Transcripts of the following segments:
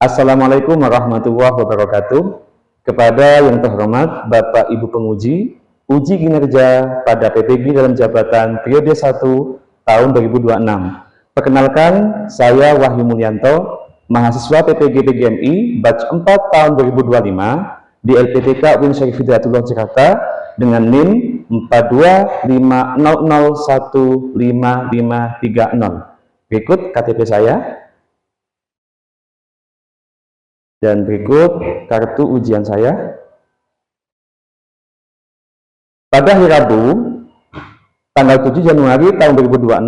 Assalamualaikum warahmatullahi wabarakatuh. Kepada yang terhormat Bapak Ibu penguji, uji kinerja pada PPG dalam jabatan periode 1 tahun 2026. Perkenalkan, saya Wahyu Mulyanto, mahasiswa PPG PGMI batch 4 tahun 2025 di LPTK UIN Syarif Hidayatullah Jakarta dengan NIM 4250015530. Berikut KTP saya. Dan berikut kartu ujian saya. Pada hari Rabu, tanggal 7 Januari tahun 2026,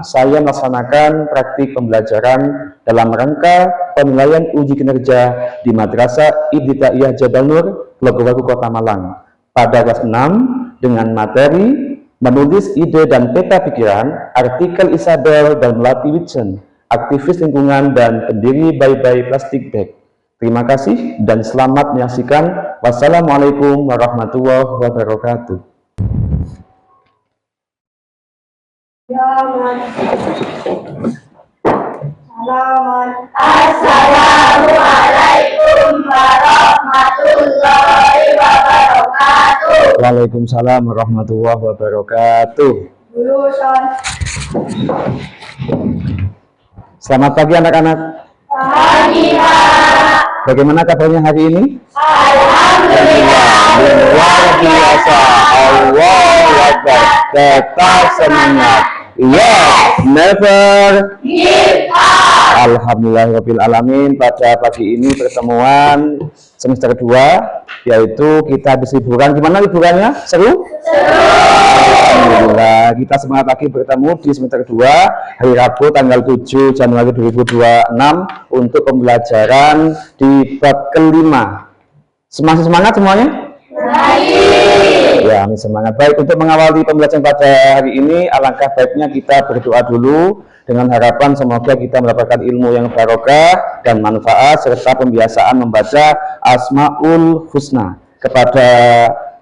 saya melaksanakan praktik pembelajaran dalam rangka penilaian uji kinerja di Madrasah Ibtidaiyah Jabal Nur, Logowaru, Kota Malang. Pada kelas 6, dengan materi menulis ide dan peta pikiran, artikel Isabel dan Melati Witchen, aktivis lingkungan dan pendiri Bye Bye Plastic Bag. Terima kasih dan selamat menyaksikan. Wassalamualaikum warahmatullahi wabarakatuh. Assalamualaikum warahmatullahi wabarakatuh. Waalaikumsalam warahmatullahi wabarakatuh. Selamat pagi anak-anak. Pagi, Pak. Bagaimana kabarnya hari ini? Alhamdulillah. Luar biasa. Allahu Akbar. Tetap semangat. Yes, never give up. Alhamdulillahirabbil alamin. Pada pagi ini pertemuan semester 2, yaitu kita habis liburan. Gimana liburannya? Seru? Alhamdulillah, kita semangat lagi bertemu di semester 2 hari Rabu tanggal 7 Januari 2026 untuk pembelajaran di bab kelima. Masih semangat semuanya? Baik. Ya, semangat. Baik, untuk mengawali pembelajaran pada hari ini, alangkah baiknya kita berdoa dulu dengan harapan semoga kita mendapatkan ilmu yang barokah dan manfaat serta pembiasaan membaca Asmaul Husna. Kepada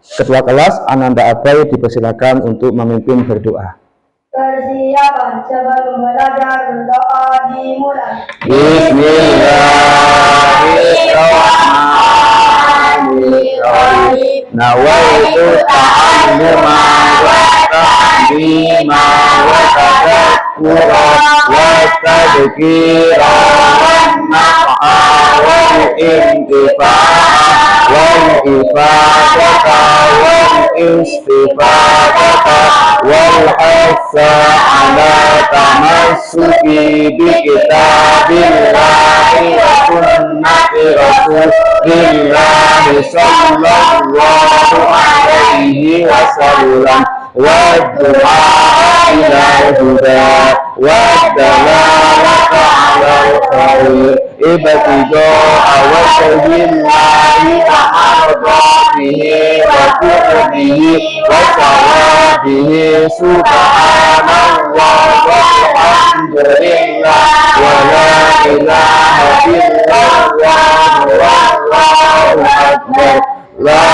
Ketua kelas Ananda Abai dipersilakan untuk memimpin berdoa. Persiapan sebelum belajar, berdoa dimulai. Bismillahirrahmanirrahim. Nawaitu ta'alluma wa ta'lima wa tadakkura wa tadhkira wan naf'a wal intifa'a wal ifadata wal istifadata wal hassa ala tamassuki bi kitabillahi wa sunnati rasulillahi sallallahu alaihi wasallam wa du'a ila huda wa dalalata ala al-khair ibtida'a wa sabillahi ta'arradihi wa qurbihi wa sawabihi subhanallah walhamdulillah wa la ilaha illallah wallahu akbar la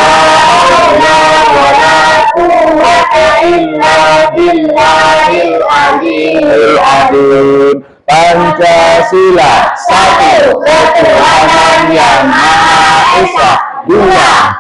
hawla wa la quwwata illa billahil aliyyil azim. Pancasila, satu, ketuhanan yang Maha Esa. 2,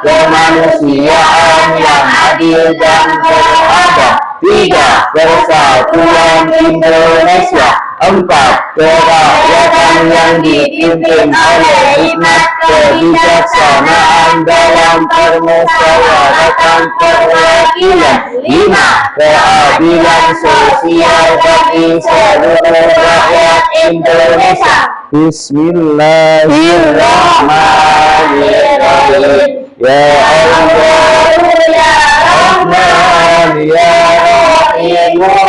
kemanusiaan yang adil dan beradab. 3, persatuan Indonesia. 4, kerakyatan yang dipimpin oleh hikmat kebijaksanaan dalam permusyawaratan perwakilan. 5, keadilan sosial bagi seluruh rakyat Indonesia. Bismillahirrahmanirrahim. Ya Allah, ya Rahman, ya Rahim, ya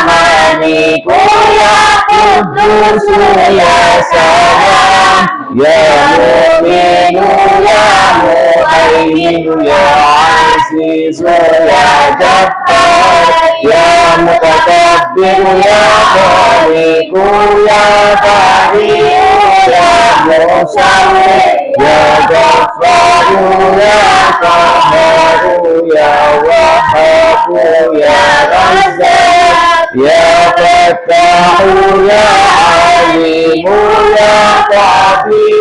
Malik, ya Qudus, ya Salam, ya Mu'min, ya Muhaimin, ya Aziz, ya Jabbar, ya Mutakabbir, ya Khaliq, ya Bari, ya Musawwir, ya Ghaffar, ya Qahhar, ya Wahhab, ya Razzaq, ya Fattah, ya Alim, ya Qadir,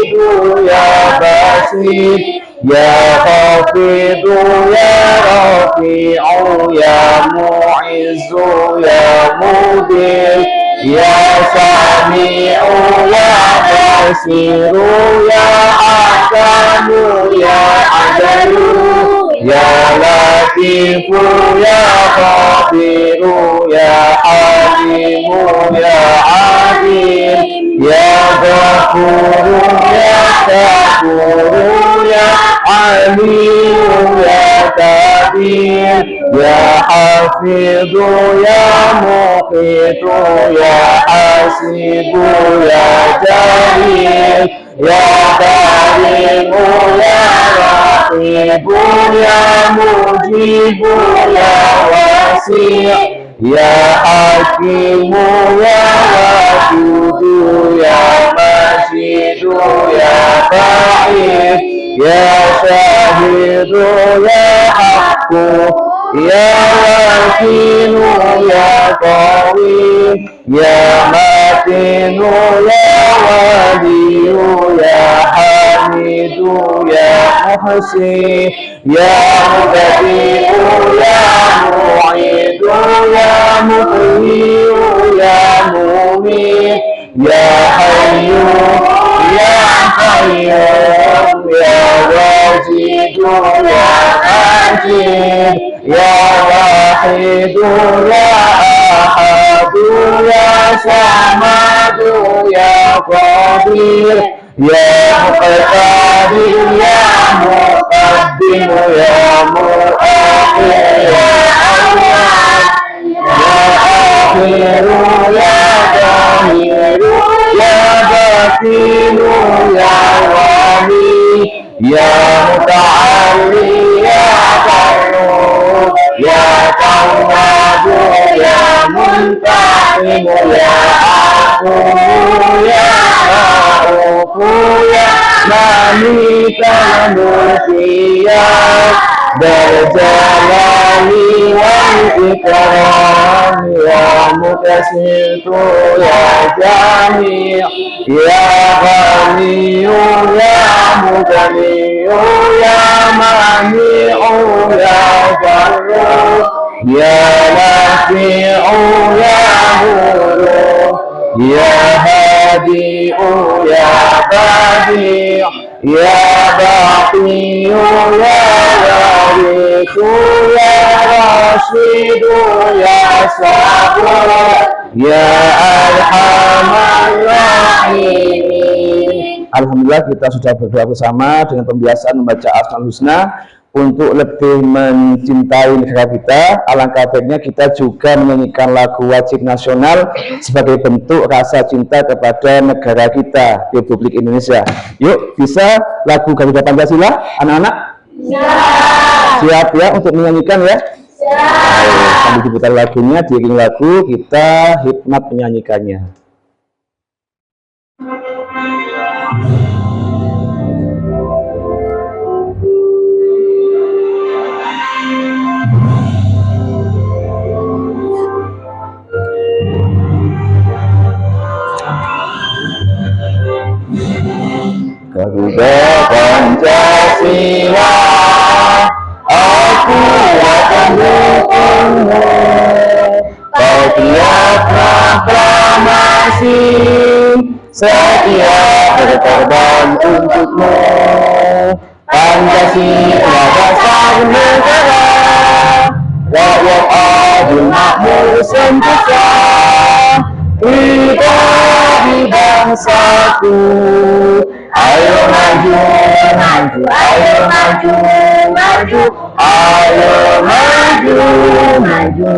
Hasib, Ya Hafidu Ya Rafi'u Ya Mu'izzu Ya Mudil, Ya Sami'u Ya Basiru Ya Hakamu Ya Adalu, Ya Latifu Ya Khabiru Ya Alimu Ya Alim, Ya Ghafuru Ya Syakuru Ya Alimu Ya Kabir, Ya Hafidhu Ya Muqitu Ya Hasibu Ya Jalil, Ya Karimu Ya Raqibu Ya Mujibu Ya Wasi', Ya Hakimu Ya Wajudu Ya Majidu Ya Ba'id, Ya Syahidu Ya Haqqu, Ya Wakinu Ya Qawi, Ya Matinu Ya Waliyu Ya Hamidu Ya Muhsi, Ya Mubadi'u Ya Mu'idu Ya Muhyiu Ya Mumit, Ya Hayyu Ya Qayyum, Ya Wajidu Ya Majid, Ya Wahidu Ya Ahadu, Ya Samadu Ya Qadir, Ya Muqtadir Ya Muqaddim, Ya Mu'akhir Ya Awwal, Ya Akhiru Ya Zahiru Ya Batinu Ya Wali, Ya Muta'alli Ya Qarrub, Ya Tawwabu Ya Muntaqim, Ya Afu Ya Ra'ufu Ya Malika Mulkiya, Berjalali wal ikram, Ya Mutasitu Ya Jami', Ya Ghaniyu Ya Mugniyu Ya Mani'u Ya Farru, Ya Nafi'u Ya Huru, Ya Hadi'u Ya Badi', Ya Baqiyu Ya Warithu, Ya Rashidu Ya Sabur, Ya Arhamar Rahimin. Alhamdulillah kita sudah berdoa bersama dengan pembiasaan membaca Asmaul Husna untuk lebih mencintai negara kita. Alangkah baiknya kita juga menyanyikan lagu wajib nasional sebagai bentuk rasa cinta kepada negara kita, Republik Indonesia. Yuk, bisa lagu Garuda Pancasila, anak-anak? Siap ya untuk menyanyikan ya? Ayo, sambil diputar lagunya, diiring lagu, kita hikmat menyanyikannya. Garuda Pancasila, aku akan dukungmu. Setiap proklamasi, setiap berkorban untukmu. Pancasila dasar negara, rakyat adil makmur sentosa. Kita di bangsaku, ayo maju, maju, ayo maju, maju, ayo maju, maju.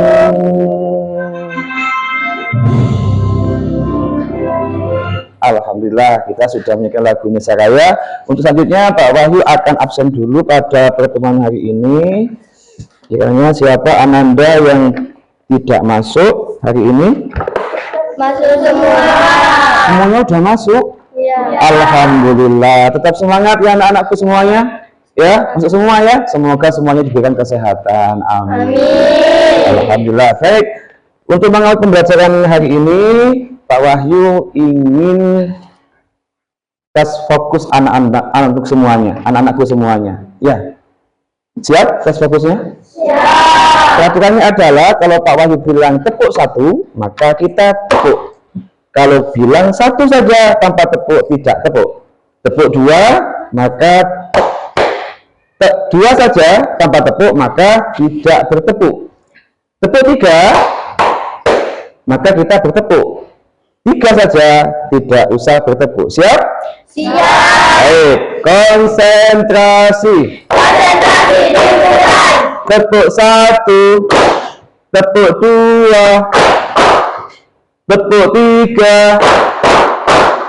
Alhamdulillah kita sudah menyanyikan lagu Indonesia Raya. Untuk selanjutnya Pak Wahyu akan absen dulu pada pertemuan hari ini. Kiranya siapa Ananda yang tidak masuk hari ini? Masuk semua. Semuanya sudah masuk? Iya. Alhamdulillah. Tetap semangat ya anak-anakku semuanya. Ya, masuk semua ya. Semoga semuanya diberikan kesehatan. Amin. Alhamdulillah. Baik. Untuk mengawal pembelajaran hari ini, Pak Wahyu ingin tes fokus anak-anakku semuanya. Ya, siap tes fokusnya? Siap. Peraturannya adalah kalau Pak Wahyu bilang tepuk 1, maka kita tepuk. Kalau bilang 1 saja tanpa tepuk, tidak tepuk. Tepuk 2, maka 2 saja tanpa tepuk, maka tidak bertepuk. Tepuk 3, maka kita bertepuk. 3 saja tidak usah bertepuk. Siap? Siap. Baik, konsentrasi. Konsentrasi dimulai. Tepuk 1, tepuk 2, tepuk 3,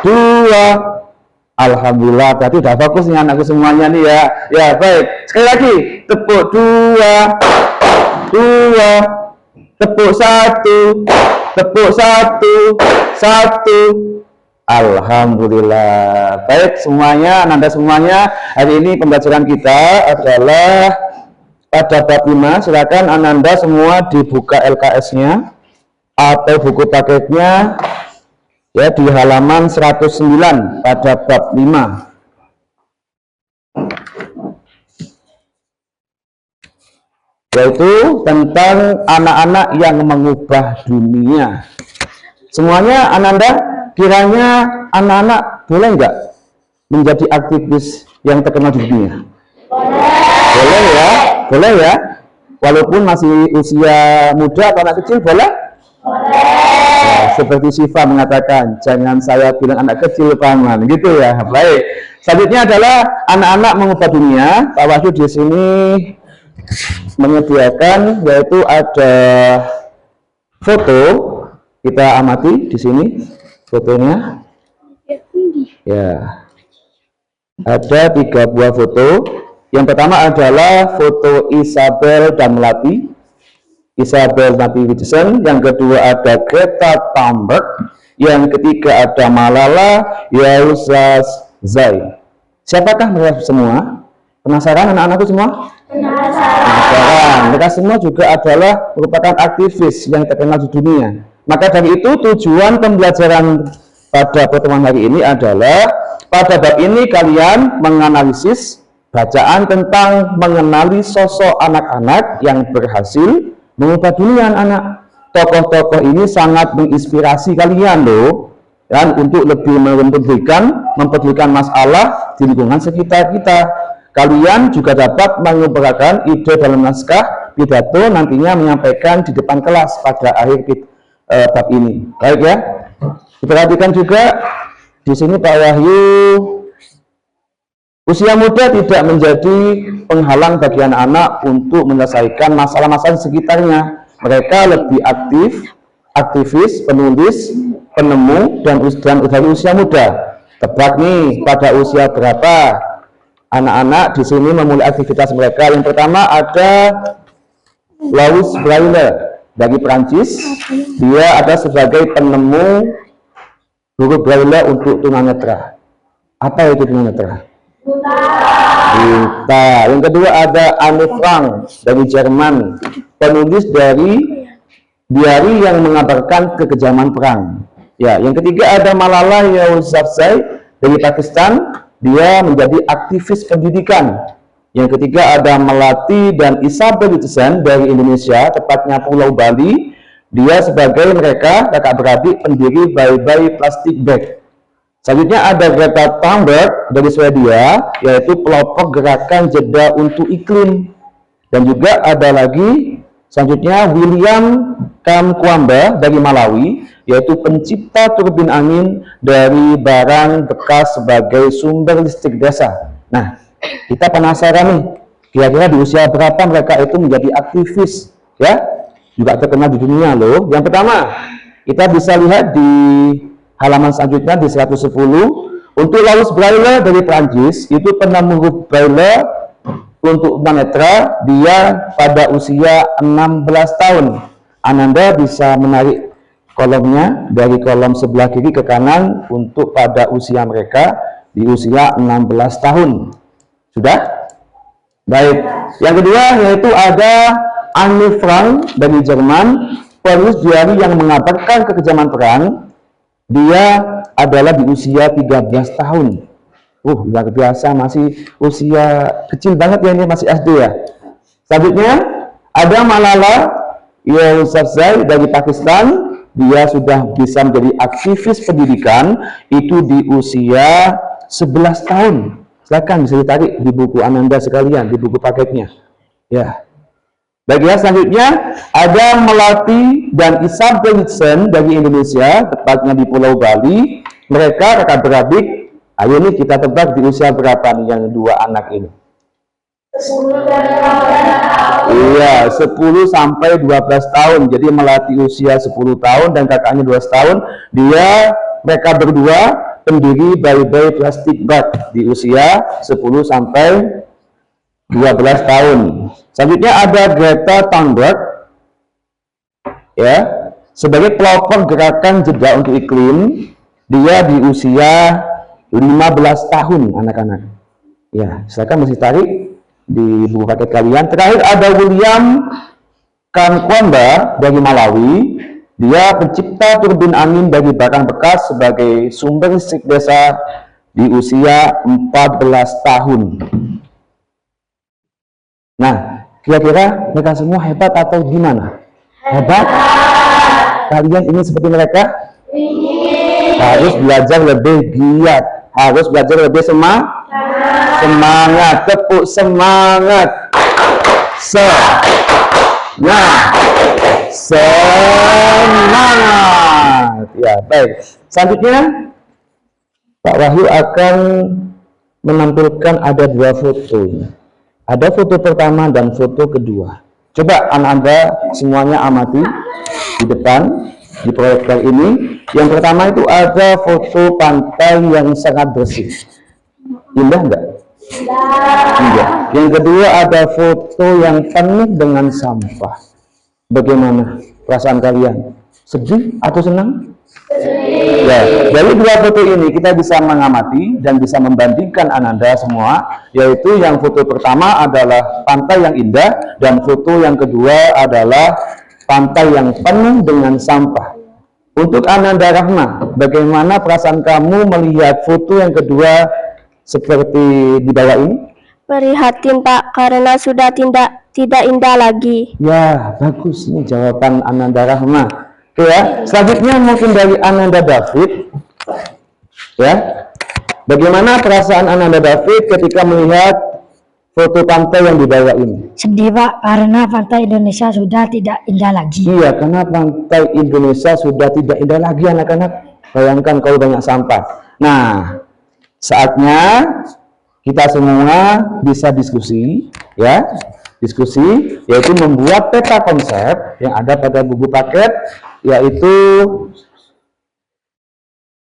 2. Alhamdulillah, berarti udah fokus nih anakku semuanya nih ya. Ya, baik. Sekali lagi, tepuk 2, tepuk 1, tepuk 1. Alhamdulillah. Baik semuanya, Ananda semuanya. Hari ini pembelajaran kita adalah pada bab 5. Silakan Ananda semua dibuka LKS-nya atau buku paketnya ya di halaman 109 pada bab 5. Yaitu tentang anak-anak yang mengubah dunia. Semuanya Ananda, kiranya anak-anak boleh nggak menjadi aktivis yang terkenal di dunia? Boleh ya, boleh ya. Walaupun masih usia muda atau anak kecil, boleh? Ya, seperti Syifa mengatakan, jangan saya bilang anak kecil paman, gitu ya. Baik. Selanjutnya adalah anak-anak mengubah dunia. Pak Wahyu di sini menyediakan, yaitu ada foto. Kita amati di sini fotonya. Ya, ada 3 buah foto. Yang pertama adalah foto Isabel dan Melati, Isabel Nabi Wilson. Yang kedua ada Greta Thunberg. Yang ketiga ada Malala Yousafzai. Siapakah mereka semua? Penasaran anak-anakku semua? Penasaran. Mereka semua juga adalah merupakan aktivis yang terkenal di dunia. Maka dari itu tujuan pembelajaran pada pertemuan hari ini adalah pada bab ini kalian menganalisis bacaan tentang mengenali sosok anak-anak yang berhasil mengubah dunia anak. Tokoh-tokoh ini sangat menginspirasi kalian loh, dan untuk lebih mempedulikan masalah di lingkungan sekitar kita. Kalian juga dapat mengumpulkan ide dalam naskah pidato nantinya menyampaikan di depan kelas pada akhir bab ini. Baik ya. Diperhatikan juga di sini Pak Wahyu, usia muda tidak menjadi penghalang bagi anak-anak untuk menyelesaikan masalah-masalah sekitarnya. Mereka lebih aktivis, penulis, penemu, dan dari usia muda. Tebak nih, pada usia berapa anak-anak di sini memulai aktivitas mereka? Yang pertama ada Louis Braille dari Prancis. Dia ada sebagai penemu huruf Braille untuk tunanetra. Apa itu tunanetra? Buta. Yang kedua ada Anne Frank dari Jerman, penulis dari diari yang mengabarkan kekejaman perang. Ya, yang ketiga ada Malala Yousafzai dari Pakistan. Dia menjadi aktivis pendidikan. Yang ketiga ada Melati dan Isabel Wilson dari Indonesia, tepatnya Pulau Bali. Dia sebagai mereka kakak beradik pendiri Bye Bye Plastic Bag. Selanjutnya ada Greta Thunberg dari Swedia, yaitu pelopor gerakan jeda untuk iklim. Dan juga ada lagi selanjutnya William Kamkwamba dari Malawi, yaitu pencipta turbin angin dari barang bekas sebagai sumber listrik desa. Nah, kita penasaran nih, kira-kira di usia berapa mereka itu menjadi aktivis, ya? Juga terkenal di dunia loh. Yang pertama, kita bisa lihat di halaman selanjutnya di 110. Untuk Louis Braille dari Prancis, itu penemu huruf Braille untuk tunanetra. Dia pada usia 16 tahun. Ananda bisa menarik kolomnya dari kolom sebelah kiri ke kanan untuk pada usia mereka di usia 16 tahun. Sudah? Baik. Yang kedua yaitu ada Anne Frank dari Jerman, penulis diari yang mengabarkan kekejaman perang. Dia adalah di usia 13 tahun. Luar biasa, masih usia kecil banget ya, ini masih SD ya. Selanjutnya ada Malala Yousafzai dari Pakistan. Dia sudah bisa menjadi aktivis pendidikan itu di usia 11 tahun. Silakan bisa ditarik di buku Ananda sekalian, di buku paketnya. Ya. Baik ya, selanjutnya ada Melati dan Isam Davidson dari Indonesia, tepatnya di Pulau Bali. Mereka kakak beradik. Ayo nih kita tebak di usia berapa nih yang dua anak ini? 10 dan 12 tahun. Iya, 10 sampai 12 tahun. Jadi Melati usia 10 tahun dan kakaknya 12 tahun. Mereka berdua pendiri Bye-Bye Plastic Bag di usia 10 sampai 12 tahun. Selanjutnya ada Greta Thunberg ya, sebagai pelopor gerakan jeda untuk iklim. Dia di usia 15 tahun anak-anak. Ya, silakan masih tarik di buku paket kalian. Terakhir ada William Kankwamba dari Malawi. Dia pencipta turbin angin dari barang bekas sebagai sumber listrik desa di usia 14 tahun. Nah, kira-kira mereka semua hebat atau gimana? Hebat? Kalian ingin seperti mereka? Harus belajar lebih giat, harus belajar lebih semangat, tepuk semangat. Semangat. Ya, baik. Selanjutnya Pak Wahyu akan menampilkan ada dua foto. Ada foto pertama dan foto kedua. Coba Anda semuanya amati di depan di proyektor ini. Yang pertama itu ada foto pantai yang sangat bersih. Indah enggak? Indah. Yang kedua ada foto yang penuh dengan sampah. Bagaimana perasaan kalian? Sedih atau senang? Ya, dari dua foto ini kita bisa mengamati dan bisa membandingkan Ananda semua, yaitu yang foto pertama adalah pantai yang indah dan foto yang kedua adalah pantai yang penuh dengan sampah. Untuk Ananda Rahma, bagaimana perasaan kamu melihat foto yang kedua seperti di bawah ini? Prihatin Pak, karena sudah tidak indah lagi. Ya, bagus nih jawaban Ananda Rahma. Oke ya, selanjutnya mungkin dari Ananda David. Ya, bagaimana perasaan Ananda David ketika melihat foto pantai yang di bawah ini? Sedih Pak, karena pantai Indonesia sudah tidak indah lagi. Iya, karena pantai Indonesia sudah tidak indah lagi anak-anak. Bayangkan kalau banyak sampah. Nah, saatnya kita semua bisa diskusi, ya. Diskusi, yaitu membuat peta konsep yang ada pada buku paket, yaitu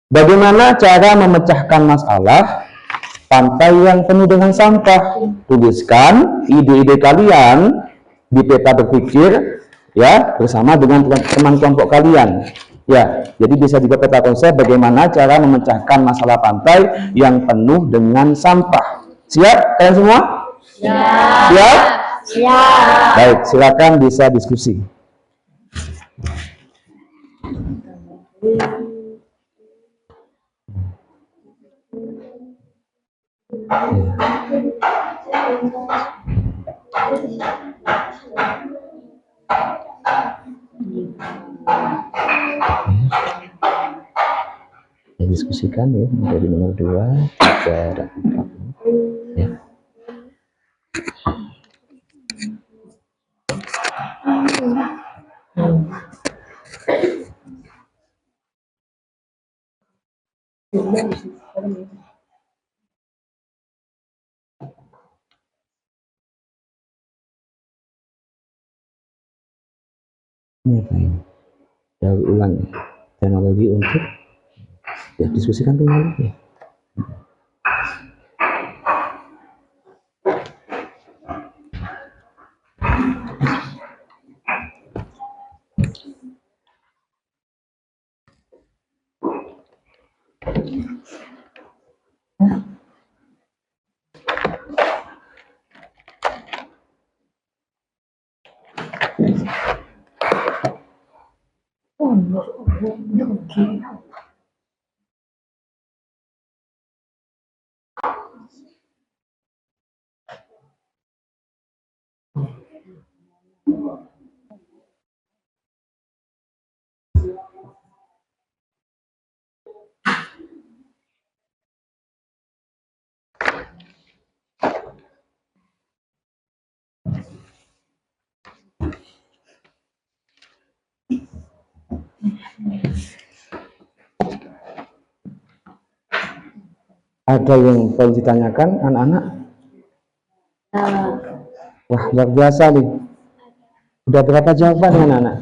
bagaimana cara memecahkan masalah pantai yang penuh dengan sampah. Tuliskan ide-ide kalian di peta berpikir ya bersama dengan teman kelompok kalian. Ya, jadi bisa juga peta konsep bagaimana cara memecahkan masalah pantai yang penuh dengan sampah. Siap kalian semua? Siap. Siap? Siap. Baik, silakan bisa diskusi. Ya, diskusikan ya dari nomor 2, 3, dan 4 ya. Ini apa ini? Daur ulang ya. Teknologi untuk ya diskusikan teknologi ya. Ada yang perlu ditanyakan anak-anak? Wah, luar biasa nih. Sudah berapa jawaban anak-anak?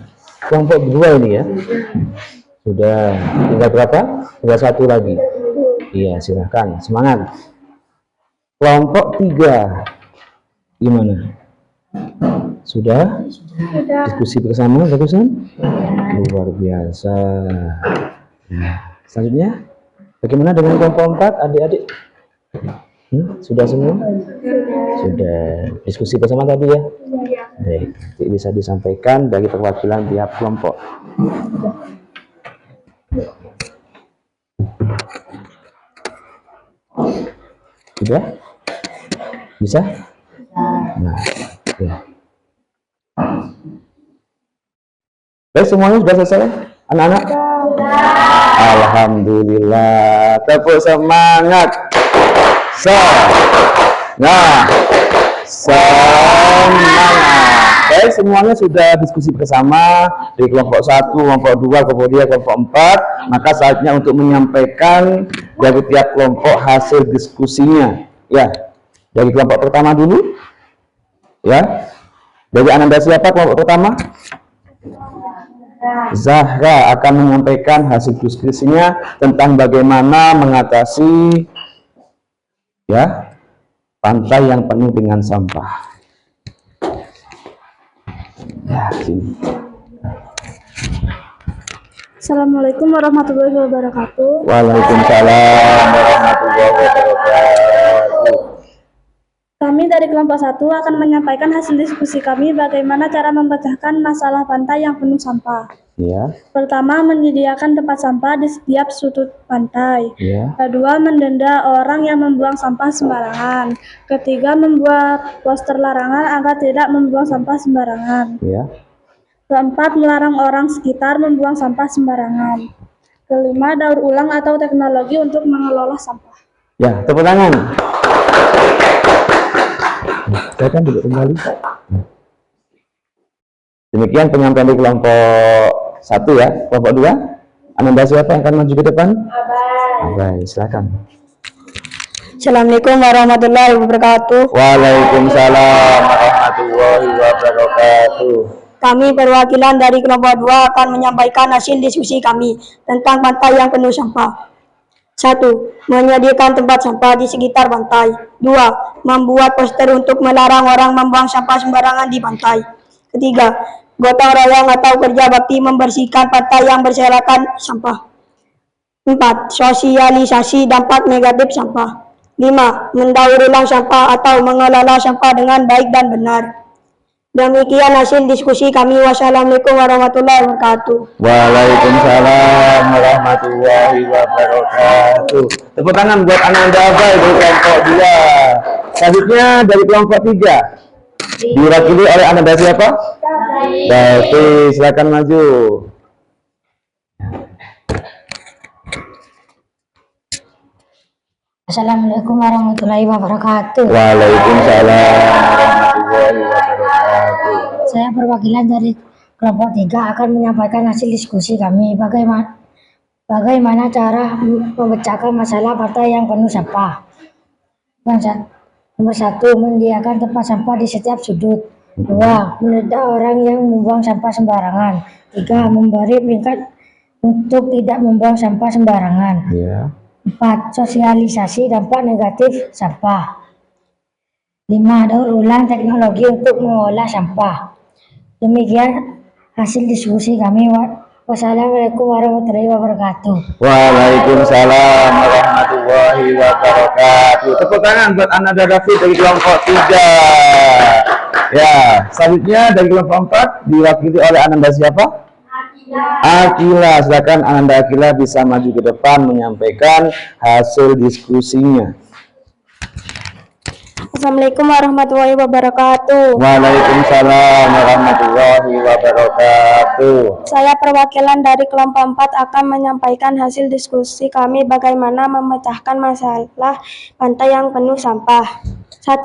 Kelompok 2 ini ya? Sudah. Tinggal berapa? Tinggal 1 lagi. Iya, silahkan. Semangat. Kelompok 3. Gimana? Sudah? Diskusi bersama bagusan? Luar biasa. Nah, selanjutnya, bagaimana dengan kelompok 4, adik-adik? Sudah semua? Sudah. Diskusi bersama tadi ya? Baik, nanti bisa disampaikan dari perwakilan tiap kelompok. Sudah? Bisa? Nah, ya. Baik, semuanya sudah selesai, anak-anak? Alhamdulillah, tepuk semangat. Semangat. Baik, semuanya sudah diskusi bersama dari kelompok 1, kelompok 2, kelompok 3, kelompok 4. Maka saatnya untuk menyampaikan dari tiap kelompok hasil diskusinya. Ya, dari kelompok pertama dulu. Ya, dari Ananda siapa kelompok pertama? Zahra akan menyampaikan hasil diskusinya tentang bagaimana mengatasi ya pantai yang penuh dengan sampah. Ya, sini. Assalamualaikum warahmatullahi wabarakatuh. Waalaikumsalam warahmatullahi wabarakatuh. Kami dari kelompok 1 akan menyampaikan hasil diskusi kami bagaimana cara memecahkan masalah pantai yang penuh sampah. Ya. Pertama, menyediakan tempat sampah di setiap sudut pantai. Ya. Kedua, mendenda orang yang membuang sampah sembarangan. Ketiga, membuat poster larangan agar tidak membuang sampah sembarangan. Ya. Keempat, melarang orang sekitar membuang sampah sembarangan. Kelima, daur ulang atau teknologi untuk mengelola sampah. Ya, tepuk tangan. Saya kan duduk kembali. Demikian penyampaian di kelompok 1 ya. Kelompok 2, Ananda siapa yang akan maju ke depan? Abai, silakan. Assalamualaikum warahmatullahi wabarakatuh. Waalaikumsalam warahmatullahi wabarakatuh. Kami perwakilan dari kelompok 2 akan menyampaikan hasil diskusi kami tentang pantai yang penuh sampah. 1. Menyediakan tempat sampah di sekitar pantai. 2. Membuat poster untuk melarang orang membuang sampah sembarangan di pantai. Ketiga, gotong royong atau kerja bakti membersihkan pantai yang berserakan sampah. 4. Sosialisasi dampak negatif sampah. 5. Mendaur ulang sampah atau mengelola sampah dengan baik dan benar. Demikian hasil diskusi kami. Wassalamualaikum warahmatullahi wabarakatuh. Waalaikumsalam warahmatullahi wabarakatuh. Tepuk tangan buat Ananda Abai dari kelompok 2. Selanjutnya dari kelompok 3. Diwakili oleh Ananda siapa? Baik, silakan maju. Assalamualaikum warahmatullahi wabarakatuh. Waalaikumsalam warahmatullahi wabarakatuh. Saya perwakilan dari kelompok 3 akan menyampaikan hasil diskusi kami bagaimana cara memecahkan masalah pantai yang penuh sampah. Nomor 1, menyediakan tempat sampah di setiap sudut. 2. Mendenda orang yang membuang sampah sembarangan. 3. Memberi peringkat untuk tidak membuang sampah sembarangan. Ya. 4. Sosialisasi dampak negatif sampah. 5. Daur ulang teknologi untuk mengolah sampah. Demikian hasil diskusi kami. Wassalamualaikum warahmatullahi wabarakatuh. Waalaikumsalam warahmatullahi wabarakatuh. Tepuk tangan buat Ananda David dari kelompok 3. Ya, selanjutnya dari kelompok 4 diwakili oleh Ananda siapa? Akila. Silakan Ananda Akila bisa maju ke depan menyampaikan hasil diskusinya. Assalamualaikum warahmatullahi wabarakatuh. Waalaikumsalam warahmatullahi wabarakatuh. Saya perwakilan dari kelompok 4 akan menyampaikan hasil diskusi kami bagaimana memecahkan masalah pantai yang penuh sampah. 1.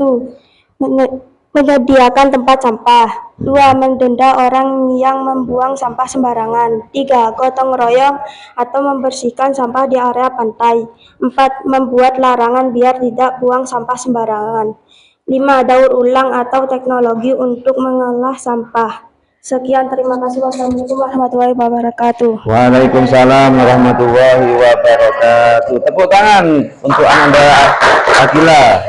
Menyediakan tempat sampah. 2. Mendenda orang yang membuang sampah sembarangan. 3. Gotong royong atau membersihkan sampah di area pantai. 4. Membuat larangan biar tidak buang sampah sembarangan. 5. Daur ulang atau teknologi untuk mengolah sampah. Sekian, terima kasih. Wassalamualaikum warahmatullahi wabarakatuh. Waalaikumsalam warahmatullahi wabarakatuh. Tepuk tangan untuk Ananda Akila.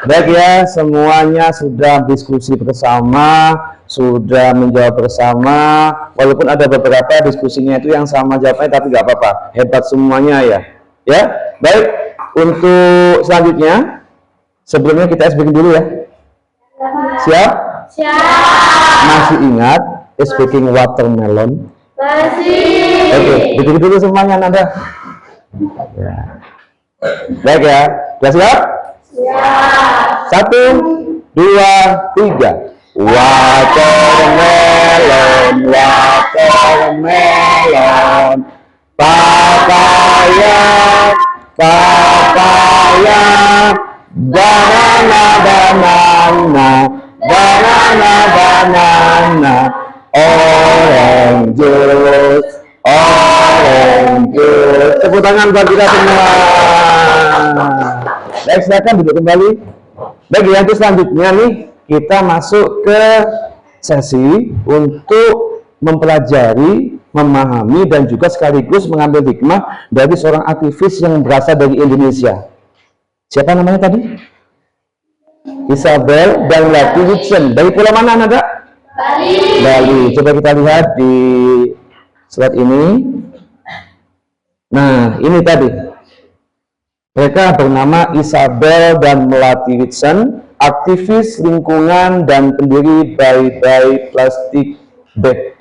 Baik ya, semuanya sudah diskusi bersama, sudah menjawab bersama. Walaupun ada beberapa diskusinya itu yang sama jawabnya, tapi nggak apa-apa. Hebat semuanya ya. Ya, baik. Untuk selanjutnya, sebelumnya kita speaking dulu ya. Siap? Siap. Masih ingat speaking watermelon? Masih. Oke, begitu dulu semuanya Nanda. Ya. Baik ya, sudah siap? Siap. 1, 2, 3. Watermelon, watermelon, papaya, papaya, banana, banana, banana, banana, orange juice, orange juice. Tepuk tangan buat kita semua. Baik, silakan duduk kembali. Baik, yang selanjutnya nih kita masuk ke sesi untuk mempelajari, memahami dan juga sekaligus mengambil hikmah dari seorang aktivis yang berasal dari Indonesia. Siapa namanya tadi? Isabel dan Lati Wilson. Dari pulau mana Nanda? Bali. Bali. Coba kita lihat di slide ini. Nah, ini tadi. Mereka bernama Isabel dan Melati Wilson, aktivis lingkungan dan pendiri Bye Bye Plastic Bag.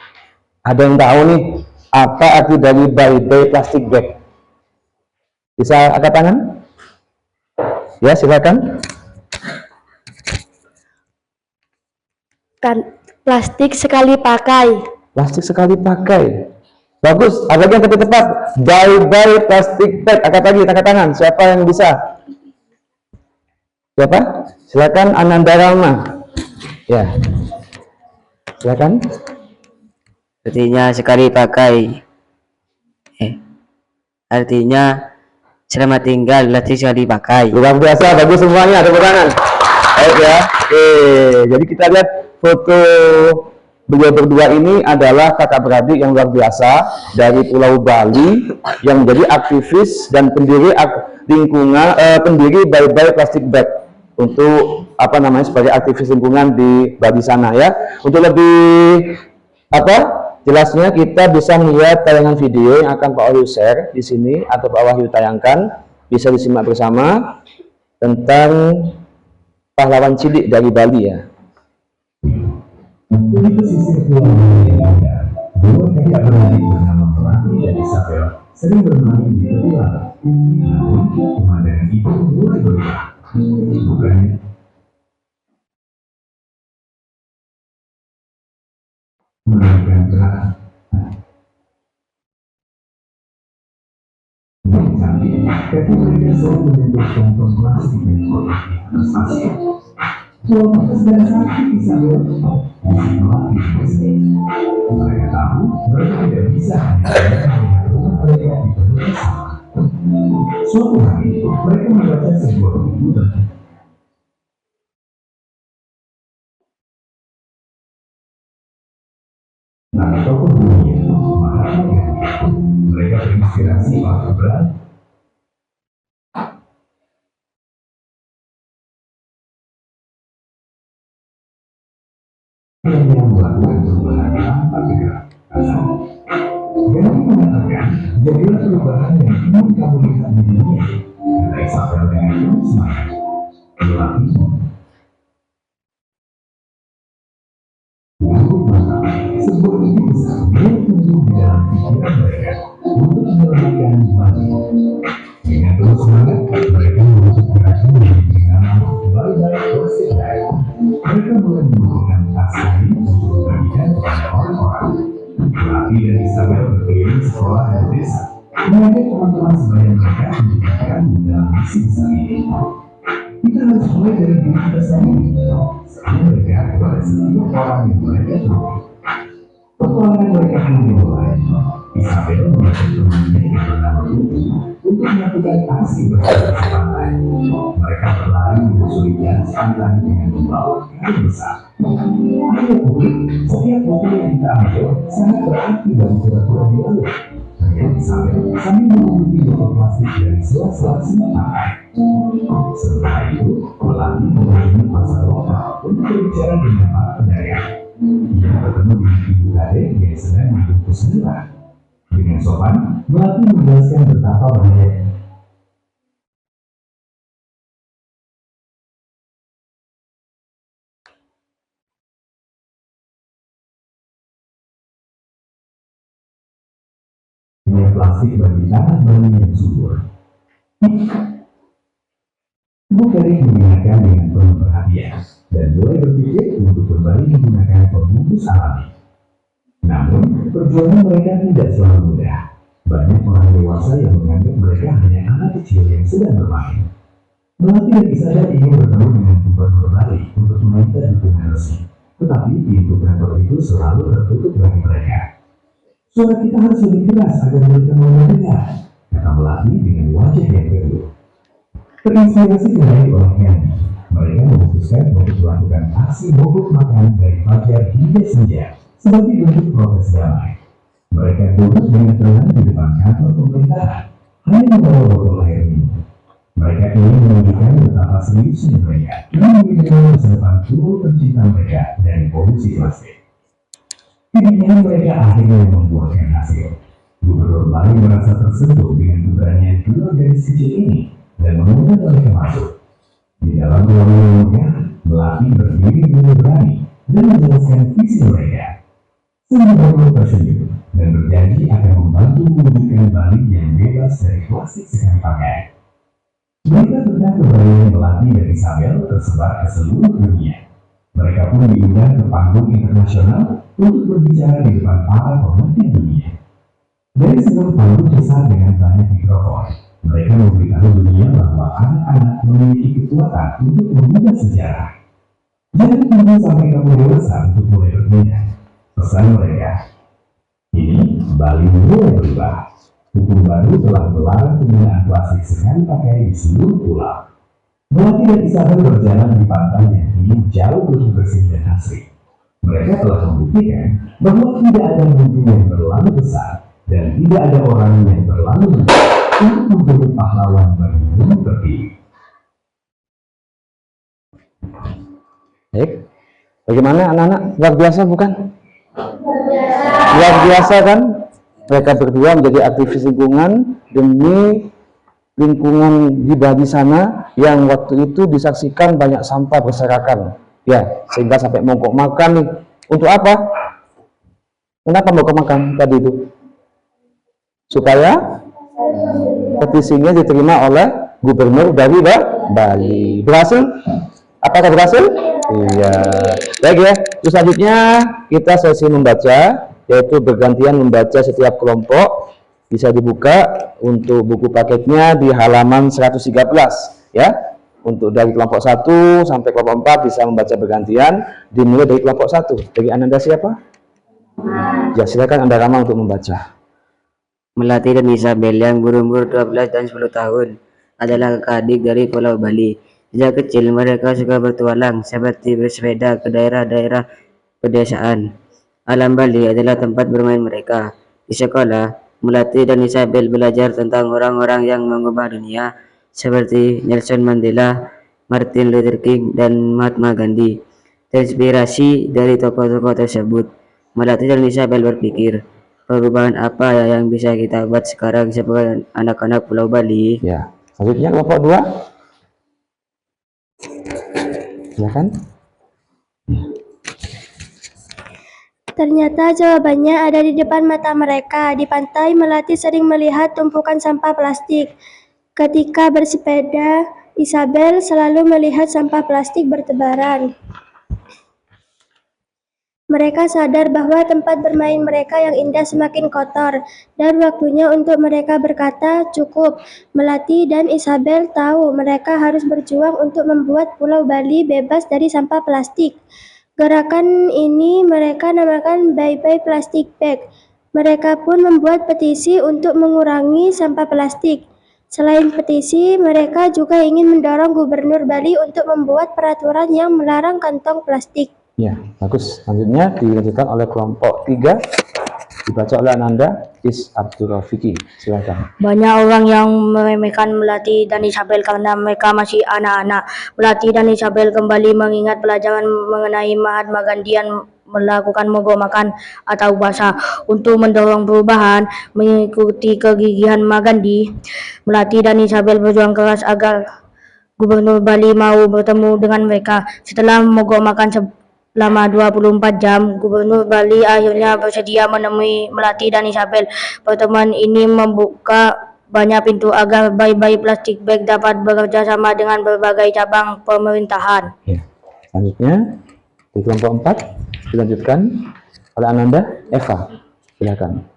Ada yang tahu nih apa arti dari Bye Bye Plastic Bag? Bisa angkat tangan? Ya, silakan. Plastik sekali pakai. Plastik sekali pakai. Bagus, ada lagi yang lebih tepat. Bye Bye Plastic Bag. Angkat tangan. Siapa yang bisa? Siapa? Silakan Ananda Rama. Ya. Silakan. Artinya sekali pakai. Artinya selamat tinggal, plastik sekali pakai. Luar biasa, bagus semuanya. Tepuk tangan. Oke ya. Oke, jadi kita lihat foto beliau berdua ini adalah kakak beradik yang luar biasa dari Pulau Bali yang menjadi aktivis dan pendiri lingkungan, pendiri Bye Bye Plastic Bag untuk sebagai aktivis lingkungan di Bali sana ya. Untuk lebih jelasnya kita bisa melihat tayangan video yang akan Pak Wahyu share di sini atau Pak Wahyu tayangkan, bisa disimak bersama tentang pahlawan cilik dari Bali ya. Di pesisir Pulau Bali, dua kakak beradik bernama Melati dan Isabel sering bermain di tepi laut. Namun, pemandangan itu mulai berubah. Bukannya menurunkan berat. Cantik, kaki mereka selalu menyentuh kantong plastik dan kotak di atas pasir. Pulau Makas dan Sakti Isabel melatih meski. Mereka tahu mereka tidak bisa hanya melihat rumah mereka dipenuhi sampah. Suatu hari mereka membaca sebuah buku nama tokoh dunia Mahatma Gandhi. Mereka terinspirasi oleh keberadaan yang melakukan perubahan tanpa gerak. Gandhi mengatakan, jadilah perubahan yang ingin kamu lihat di dunia. Kata Isabel dengan penuh semangat. Tetapi untuk mata, sebuah ide besar mulai tumbuh di dalam pikiran mereka untuk menyelamatkan Bali. Dengan terus semangat, mereka membentuk gerakan yang bernama Bye Bye Plastic sekolah dan desa, mengajak teman-teman sebaya mereka menjadikan dalam misi besar ini. Kita harus mulai dari diri kita sendiri, sebelum mereka kepada setiap orang yang mereka temui. Petualangan mereka pun dimulai. Isabel mengajak temannya yang bernama Lutu untuk melakukan aksi bersama di pantai. Mereka berlari menyusuri jalan sepanjang dengan membawa karung besar. Ayo pun, setiap foto yang kita ambil sangat berarti bagi kura-kura di laut. Ternyata Isabel sambil mengunduki botol plastik dari sela-sela semua pantai. Setelah itu, Melati mengunjungi pasar lokal untuk berbicara dengan para pedagang. Ia bertemu dengan ibu Kade yang sedang membungkus gula. Dengan sopan, Melati menjelaskan betapa banyak plastik bagi tanah Bali yang subur. Ibu Kade mendengarkan dengan penuh perhatian dan mulai berpikir untuk kembali menggunakan pembungkus alami. Namun, perjuangan mereka tidak selalu mudah. Banyak orang dewasa yang menganggap mereka hanya anak kecil yang sedang bermain. Melati dan Isabel ingin bertemu dengan Gubernur Bali untuk meminta dukungan resmi, tetapi pintu kantor itu selalu tertutup bagi mereka. Suara kita harus lebih keras agar mereka mau mendengar, kata Melati dengan wajah yang teduh. Terinspirasi kembali oleh Yani, mereka memutuskan untuk melakukan aksi mogok makan dari fajar hingga senja sebagai bentuk protes damai. Mereka duduk dengan tenang di depan kantor pemerintahan, hanya membawa botol air minum. Mereka ingin menunjukkan betapa seriusnya mereka ingin memiliki masa depan turut tercinta mereka dari polusi plastik. Kini mereka akhirnya membuahkan hasil. Gubernur Bali merasa tersentuh dengan keberanian dua gadis kecil ini dan mengundang mereka masuk. Di dalam ruangan yang megah, Melati berdiri dengan berani dan menjelaskan visi mereka. Semua gubernur tersenyum dan berjanji akan membantu mewujudkan Bali yang bebas dari plastik sekali pakai. Berita tentang keberanian Melati dan Isabel tersebar ke seluruh dunia. Mereka pun diundang ke panggung internasional untuk berbicara di depan para pemimpin dunia. Dari seluruh panggung besar dengan banyak mikrofon, mereka memberitahu dunia bahwa anak-anak memiliki kekuatan untuk mengubah sejarah. Jangan tunggu sampai kamu dewasa untuk mulai berpindah. Pesan mereka, ini Bali mulai berubah. Hukum baru telah melarang penggunaan plastik sekali pakai di seluruh pulau. Melati dan Isabel berjalan di pantai yang kini jauh lebih bersih dan asri. Mereka telah membuktikan bahwa tidak ada mimpi yang terlalu besar dan tidak ada orang yang terlalu mudah untuk menjadi pahlawan bagi bumi pertiwi. Baik, bagaimana anak-anak? Luar biasa bukan? Luar biasa kan? Mereka berdua menjadi aktivis lingkungan demi lingkungan di Bali sana yang waktu itu disaksikan banyak sampah berserakan. Ya, sehingga sampai mogok makan nih. Untuk apa? Kenapa mogok makan tadi itu? Supaya petisinya diterima oleh gubernur dari Bali. Berhasil? Apakah berhasil? Iya. Baik ya. Terus selanjutnya kita sesi membaca, yaitu bergantian membaca setiap kelompok. Bisa dibuka untuk buku paketnya di halaman 113 ya. Untuk dari kelompok 1 sampai kelompok 4 bisa membaca bergantian, dimulai dari kelompok 1. Dari Anda siapa? Ya, silakan Anda Rama untuk membaca. Melati dan Isabel yang berumur 12 dan 10 tahun adalah kakak adik dari Pulau Bali. Sejak kecil mereka suka bertualang seperti bersepeda ke daerah-daerah pedesaan. Alam Bali adalah tempat bermain mereka. Di sekolah, Melati dan Isabel belajar tentang orang-orang yang mengubah dunia seperti Nelson Mandela, Martin Luther King, dan Mahatma Gandhi. Terinspirasi dari tokoh-tokoh tersebut, Melati dan Isabel berpikir, perubahan apa ya yang bisa kita buat sekarang sebagai anak-anak Pulau Bali? Ya, selanjutnya kelompok 2. Ya kan? Ternyata jawabannya ada di depan mata mereka. Di pantai, Melati sering melihat tumpukan sampah plastik. Ketika bersepeda, Isabel selalu melihat sampah plastik bertebaran. Mereka sadar bahwa tempat bermain mereka yang indah semakin kotor, dan waktunya untuk mereka berkata, "Cukup." Melati dan Isabel tahu mereka harus berjuang untuk membuat Pulau Bali bebas dari sampah plastik. Gerakan ini mereka namakan Bye Bye Plastic Bag. Mereka pun membuat petisi untuk mengurangi sampah plastik. Selain petisi, mereka juga ingin mendorong Gubernur Bali untuk membuat peraturan yang melarang kantong plastik. Ya, bagus. Selanjutnya dilanjutkan oleh kelompok 3, dibaca oleh Ananda Is Abdul Rafiqi. Silakan. Banyak orang yang meremehkan Melati dan Isabel karena mereka masih anak-anak. Melati dan Isabel kembali mengingat pelajaran mengenai Mahatma Gandhi yang melakukan mogok makan atau puasa. Untuk mendorong perubahan, mengikuti kegigihan Gandhi, Melati dan Isabel berjuang keras agar Gubernur Bali mau bertemu dengan mereka. Setelah mogok makan selama 24 jam, Gubernur Bali akhirnya bersedia menemui Melati dan Isabel. Pertemuan ini membuka banyak pintu agar Bye Bye Plastic Bag dapat bekerja sama dengan berbagai cabang pemerintahan. Ya. Selanjutnya di kelompok 4 dilanjutkan oleh Ananda Eva. Silakan.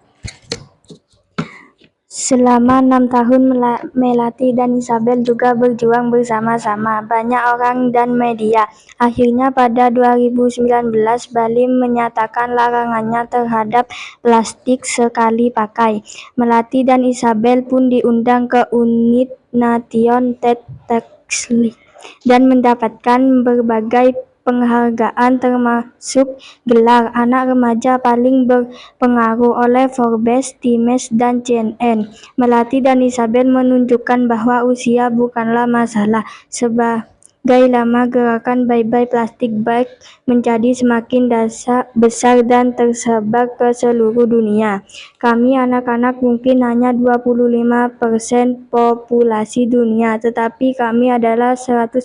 Selama 6 tahun, Melati dan Isabel juga berjuang bersama-sama banyak orang dan media. Akhirnya pada 2019, Bali menyatakan larangannya terhadap plastik sekali pakai. Melati dan Isabel pun diundang ke Unit Nation Textile dan mendapatkan berbagai penghargaan termasuk gelar anak remaja paling berpengaruh oleh Forbes, Times, dan CNN. Melati dan Isabel menunjukkan bahwa usia bukanlah masalah. Sebagai lama gerakan Bye Bye Plastic Bag menjadi semakin besar dan tersebar ke seluruh dunia. Kami anak-anak mungkin hanya 25% populasi dunia, tetapi kami adalah 100%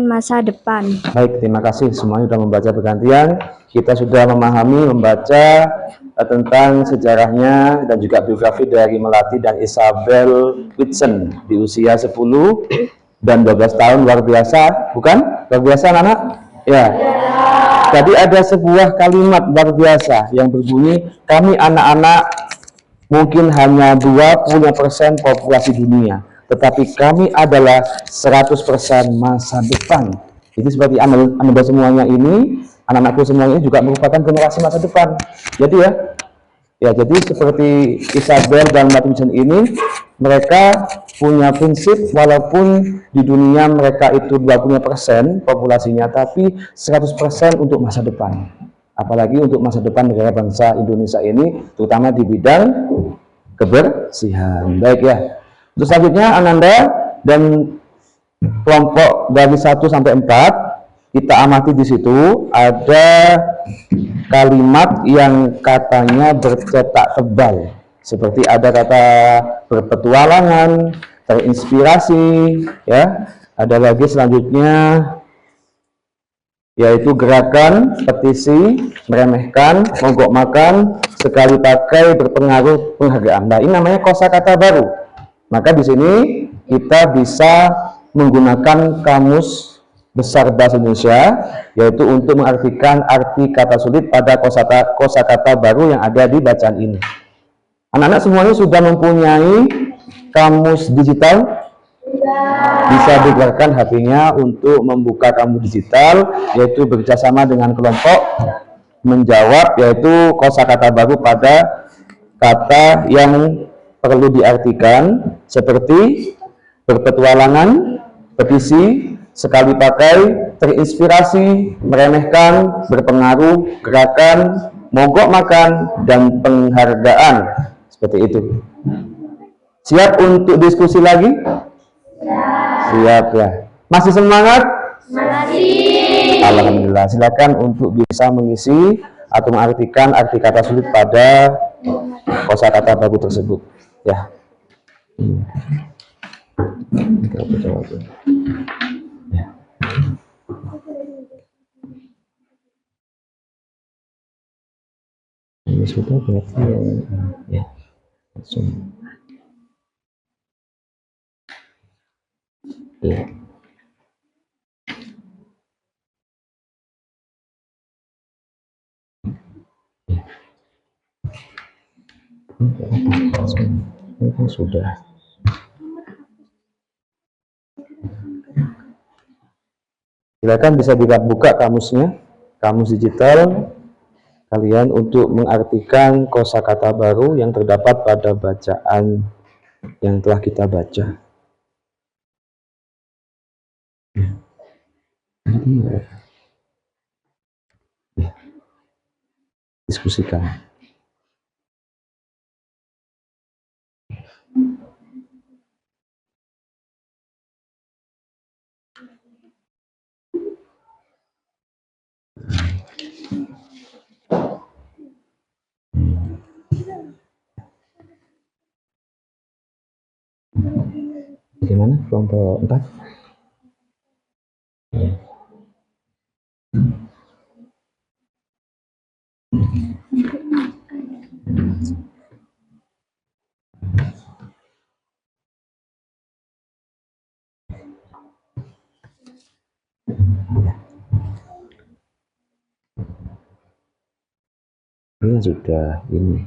masa depan. Baik, terima kasih semuanya sudah membaca bergantian. Kita sudah memahami, membaca tentang sejarahnya dan juga biografi dari Melati dan Isabel Whitson di usia 10 dan 12 tahun. Luar biasa, bukan? Luar biasa anak-anak? Ya. Tadi ada sebuah kalimat luar biasa yang berbunyi, kami anak-anak mungkin hanya 20% populasi dunia, tetapi kami adalah 100% masa depan. Itu seperti Anda semuanya ini, anak-anakku semuanya ini juga merupakan generasi masa depan. Jadi jadi seperti Isabel dan Martin ini, mereka punya prinsip walaupun di dunia mereka itu 20% populasinya, tapi 100% untuk masa depan. Apalagi untuk masa depan negara bangsa Indonesia ini, terutama di bidang kebersihan. Baik ya. Untuk selanjutnya Ananda dan kelompok dari 1 sampai 4 kita amati di situ ada kalimat yang katanya bercetak tebal, seperti ada kata berpetualangan, terinspirasi, ya. Ada lagi selanjutnya yaitu gerakan, petisi, meremehkan, mogok makan, sekali pakai, berpengaruh, penghargaan. Nah, ini namanya kosakata baru. Maka di sini kita bisa menggunakan kamus besar bahasa Indonesia, yaitu untuk mengartikan arti kata sulit pada kosakata baru yang ada di bacaan ini. Anak-anak semuanya sudah mempunyai kamus digital? Bisa digunakan HP-nya untuk membuka kamus digital, yaitu bekerjasama dengan kelompok menjawab, yaitu kosakata baru pada kata yang perlu diartikan, seperti berpetualangan, petisi, sekali pakai, terinspirasi, meremehkan, berpengaruh, gerakan, mogok makan, dan penghargaan. Seperti itu. Siap untuk diskusi lagi? Siap ya. Masih semangat? Masih. Alhamdulillah. Silakan untuk bisa mengisi atau mengartikan arti kata sulit pada kosakata baru tersebut. Ya. Ini sudah berarti ya. Langsung. Ya. Ini sudah. Silakan bisa dibuka kamusnya, kamus digital kalian untuk mengartikan kosakata baru yang terdapat pada bacaan yang telah kita baca. Ya, diskusikan. Bagaimana kelompok 4? Ini sudah ini.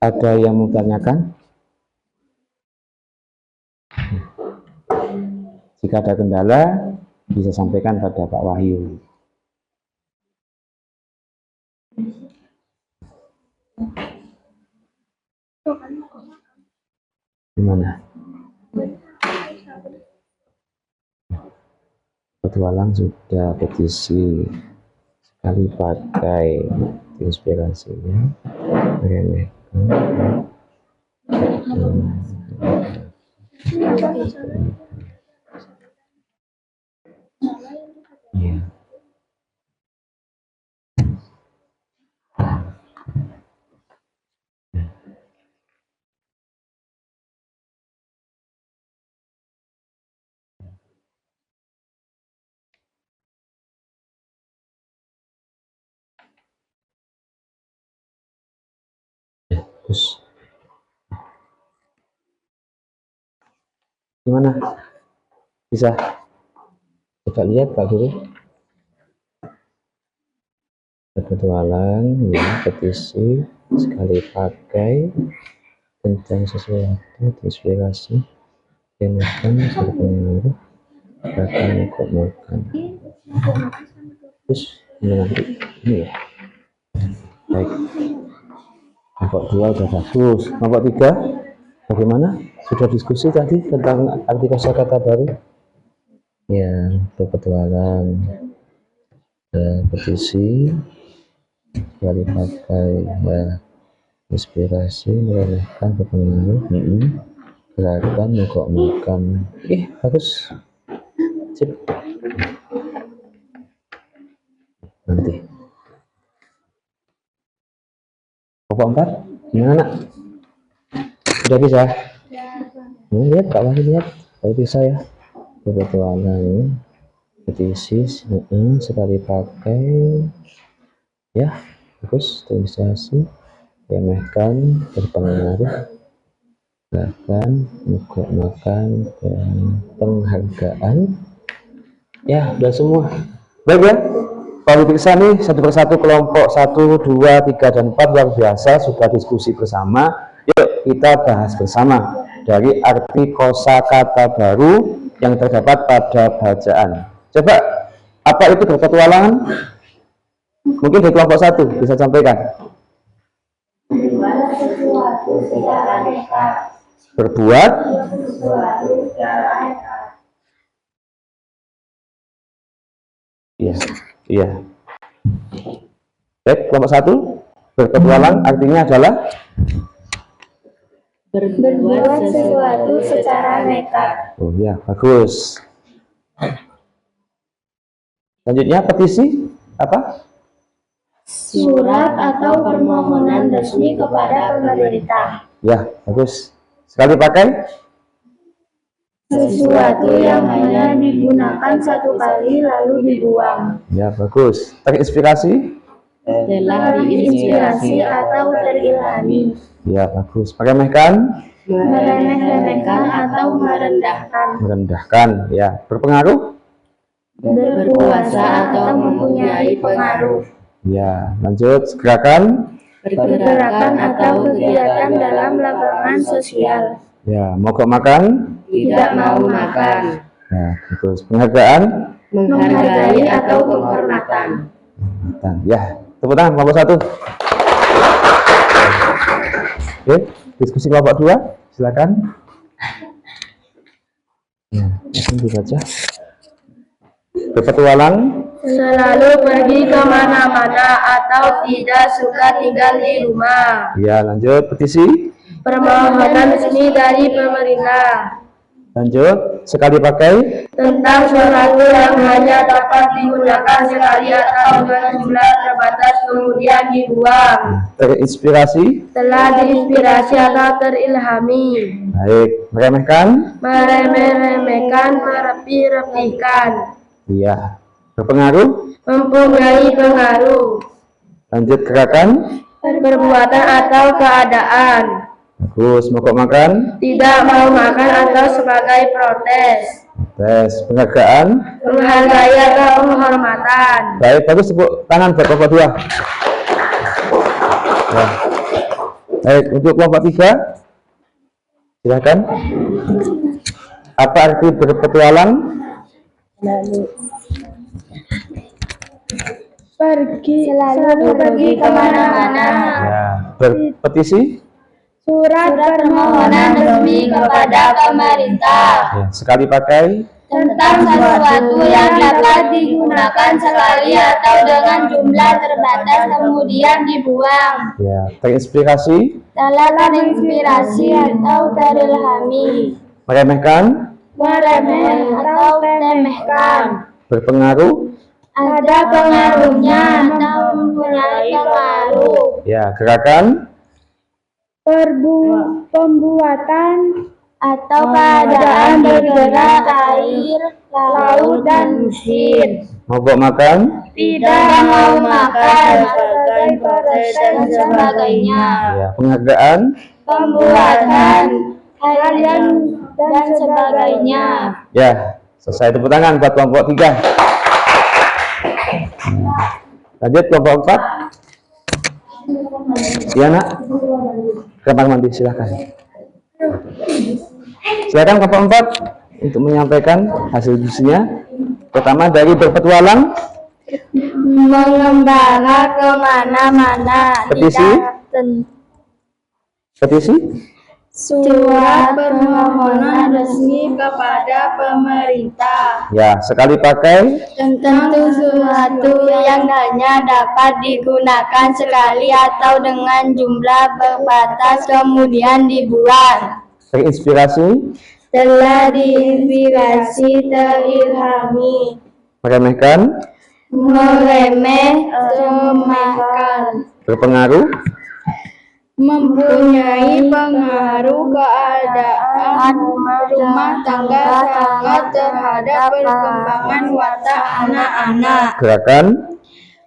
Ada yang mau tanyakan? Jika ada kendala, bisa sampaikan pada Pak Wahyu. Gimana? Petualang sudah petisi sekali pakai inspirasinya. Remehkan. Iya. Terus gimana? Bisa coba lihat Pak Guru. Petualang ya, petisi sekali pakai tentang sesuatu inspirasi yang makan berpengaruh akan kok makan. Terus ini nanti ini ya. Baik. Kelompok 2 sudah bagus. Kelompok 3 bagaimana? Sudah diskusi tadi tentang arti kosakata baru? Ya, petualang petisi sekali pakai ya, inspirasi meremehkan berpengaruh gerakan kok makan. Bagus, sip. Nanti kelompok 4 gimana nak? Sudah bisa? Lihat Pak Wahyu, lihat kalau bisa ya. Petualang petisi sekali pakai ya, bagus, inspirasi remehkan berpengaruh Bahkan mogok makan dan penghargaan. Ya, udah semua. Baik ya, kalau diperiksa nih satu persatu kelompok 1, 2, 3, dan 4 luar biasa sudah diskusi bersama. Yuk kita bahas bersama dari arti kosakata baru yang terdapat pada bacaan. Coba, apa itu berpetualangan? Mungkin dari kelompok 1 bisa sampaikan. Berbuat iya, iya. Baik, kelompok 1 berpetualang artinya adalah Berbuat sesuatu secara nekat. oh ya, bagus. Selanjutnya petisi apa? Surat atau permohonan resmi kepada pemerintah. Ya, bagus. Sekali pakai? Sesuatu yang hanya digunakan satu kali lalu dibuang. Ya, bagus. Terinspirasi? Telah diinspirasi atau terilhami. Ya, bagus. Meremehkan? Meremeh-remehkan atau merendahkan. Merendahkan. Ya, berpengaruh? Berkuasa atau mempunyai pengaruh. Ya, lanjut. Gerakan? Pergerakan atau kegiatan dalam lapangan sosial. Ya, mogok makan? Tidak mau makan. Ya, bagus. Penghargaan? Menghargai atau penghormatan. Ya, tepuk tangan kelompok 1. Oke, diskusi kelompok 2, silakan. Ya, langsung dibaca. Berpetualang Selalu pergi kemana-mana atau tidak suka tinggal di rumah. ya, lanjut. Petisi Permohonan resmi dari pemerintah lanjut. Sekali pakai tentang sesuatu yang hanya dapat digunakan sekali atau dengan jumlah terbatas kemudian dibuang. terinspirasi. Telah diinspirasi atau terilhami. Baik, meremehkan. Meremeh-remehkan, merepih-repihkan. Iya, berpengaruh. Mempunyai pengaruh. Lanjut. Gerakan Perbuatan atau keadaan. bagus. Mogok makan. Tidak mau makan atau sebagai protes. Tes. Penghargaan. Menghargai atau penghormatan. Baik, bagus. Tepuk tangan buat kelompok 2. Ya. Baik, untuk kelompok 3 silakan. Apa arti berpetualang? Selalu pergi kemana-mana. Ya. Berpetisi. Surat permohonan resmi kepada pemerintah Ya. Sekali pakai. tentang sesuatu yang dapat digunakan sekali atau dengan jumlah terbatas kemudian dibuang. Ya. Terinspirasi. Telah terinspirasi atau terilhami. Meremehkan. Meremeh atau meremehkan. Berpengaruh. Ada pengaruhnya atau mempunyai pengaruh. Ya. Gerakan Pembuatan atau keadaan bergerak air, laut, dan mesin. mogok makan. Tidak mau makan sebagai proses dan sebagainya. Ya. Penghargaan. Pembuatan harian dan sebagainya. Ya. Selesai. Tepuk tangan buat kelompok 3. Lanjut kelompok 4. Ya, nak. Kamar mandi, silahkan. Silakan kelompok 4 untuk menyampaikan hasil diskusinya. Pertama dari berpetualang. Mengembara kemana-mana. Petisi. Petisi. Surat permohonan resmi kepada pemerintah Ya, sekali pakai. tentang sesuatu yang hanya dapat digunakan sekali atau dengan jumlah terbatas kemudian dibuang. Terinspirasi. Telah diinspirasi, terilhami. Meremehkan. Meremeh-remehkan. Berpengaruh. Mempunyai pengaruh keadaan rumah tangga sangat terhadap perkembangan watak anak-anak. Gerakan.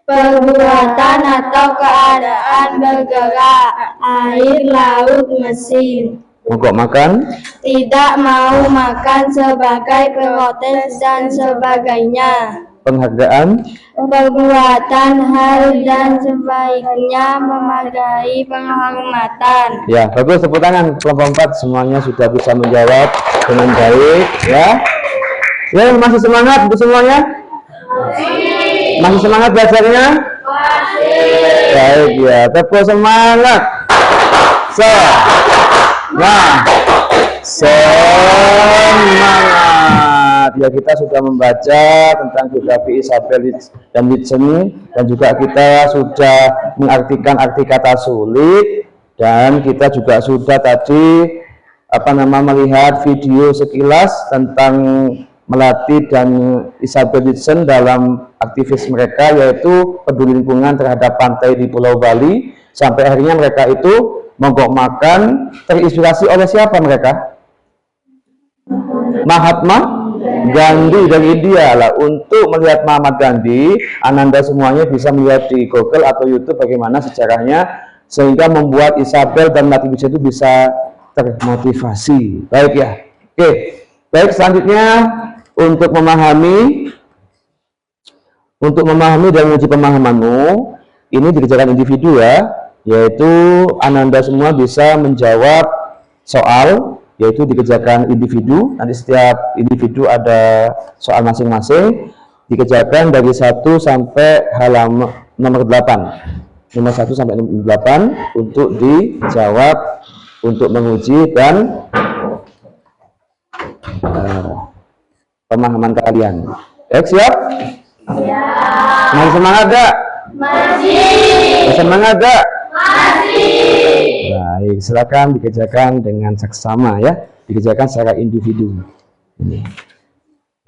Perbuatan atau keadaan bergerak air, laut, mesin. Mogok makan. Tidak mau makan sebagai protes dan sebagainya. Penghargaan. Perbuatan hal dan sebaiknya memakai penghormatan. Ya, bagus, tepuk tangan. Kelompok 4 semuanya sudah bisa menjawab dengan baik, ya. Ya, masih semangat untuk semuanya? Masih semangat belajarnya? Masih. Baik ya, tepuk semangat. Semangat. Ya, kita sudah membaca tentang biografi Isabel dan Wittgen, dan juga kita sudah mengartikan arti kata sulit, dan kita juga sudah tadi melihat video sekilas tentang Melati dan Isabel Wittgen dalam aktivis mereka, yaitu peduli lingkungan terhadap pantai di Pulau Bali. Sampai akhirnya mereka itu mogok makan. Terinspirasi oleh siapa mereka? Mahatma Gandhi dari India lah. Untuk melihat Mahatma Gandhi, Ananda semuanya bisa melihat di Google atau YouTube bagaimana sejarahnya, sehingga membuat Isabel dan Melati Wittgen itu bisa termotivasi. Baik ya. Oke. Baik, selanjutnya untuk memahami dan menguji pemahamanmu, ini dikerjakan individu ya, yaitu Ananda semua bisa menjawab soal, yaitu dikerjakan individu. Nanti setiap individu ada soal masing-masing, dikerjakan dari 1 sampai halaman nomor 8, nomor 1 sampai nomor 8 untuk dijawab, untuk menguji dan pemahaman kalian. Siap? Siap. Masih semangat gak? Masih. Semangat gak? Masih. Baik, silakan dikerjakan dengan seksama ya. Dikerjakan secara individu. Ini.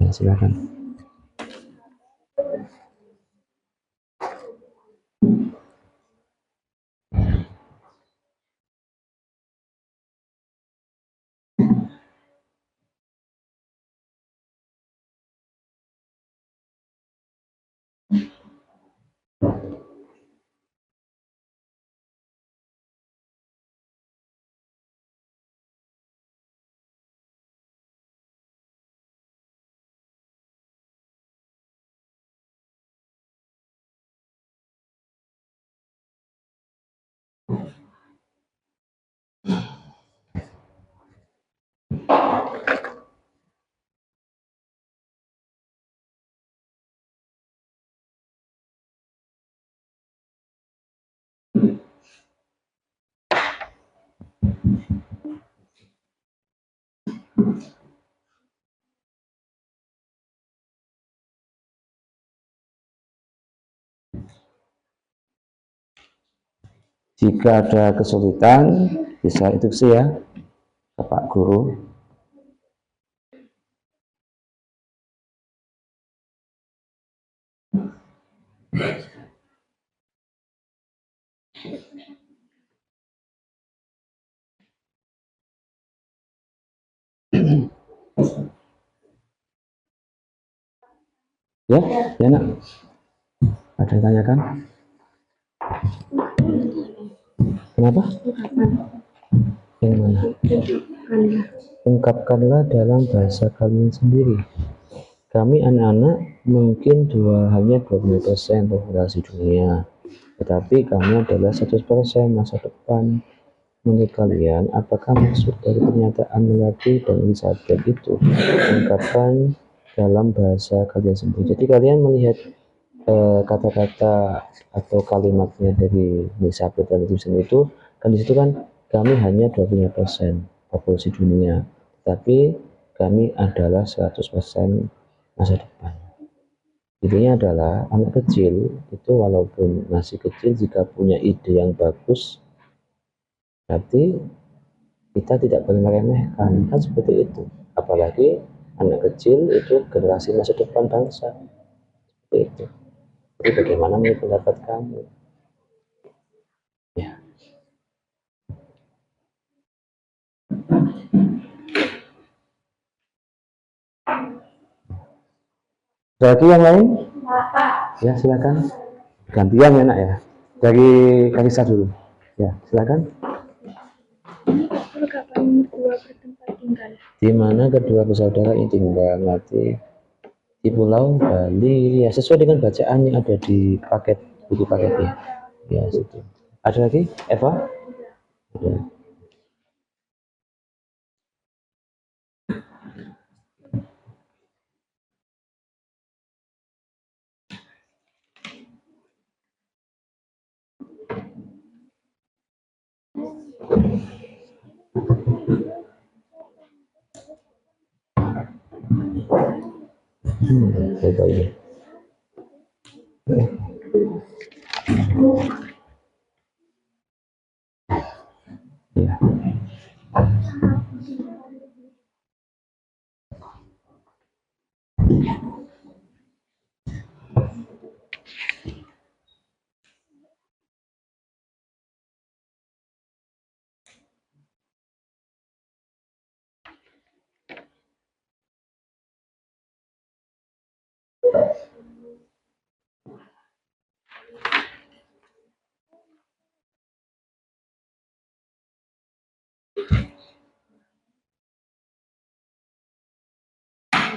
Ya, silakan. Jika ada kesulitan, bisa instruksi ya, Bapak Guru. Ya, ya nak. Ada yang tanyakan? Kenapa? Yang mana? Ungkapkanlah dalam bahasa kalian sendiri. Kami anak-anak mungkin hanya 20% populasi dunia, tetapi kami adalah 100% masa depan. Menurut kalian, apakah maksud dari pernyataan Melati dan Isabel itu? Ungkapkan dalam bahasa kalian sendiri. Jadi kalian melihat kata-kata atau kalimatnya dari Isabel dan Wittgen itu, kan disitu kan kami hanya 25% populasi dunia, tapi kami adalah 100% masa depan. Intinya adalah anak kecil itu walaupun masih kecil, jika punya ide yang bagus, berarti kita tidak boleh meremehkan, kan seperti itu. Apalagi anak kecil itu generasi masa depan bangsa, seperti itu. Jadi bagaimana menurut pendapat kamu? Ya. Lagi yang lain? Bapak. Ya, silakan. Gantian ya nak ya. Dari Karisa dulu. Ya, silakan. Di mana kedua bersaudara ini tinggal? Nanti di Pulau Bali, ya sesuai dengan bacaan yang ada di paket buku paketnya. Ya situ. Ada lagi, Eva? Ada. Coba ini. Ya.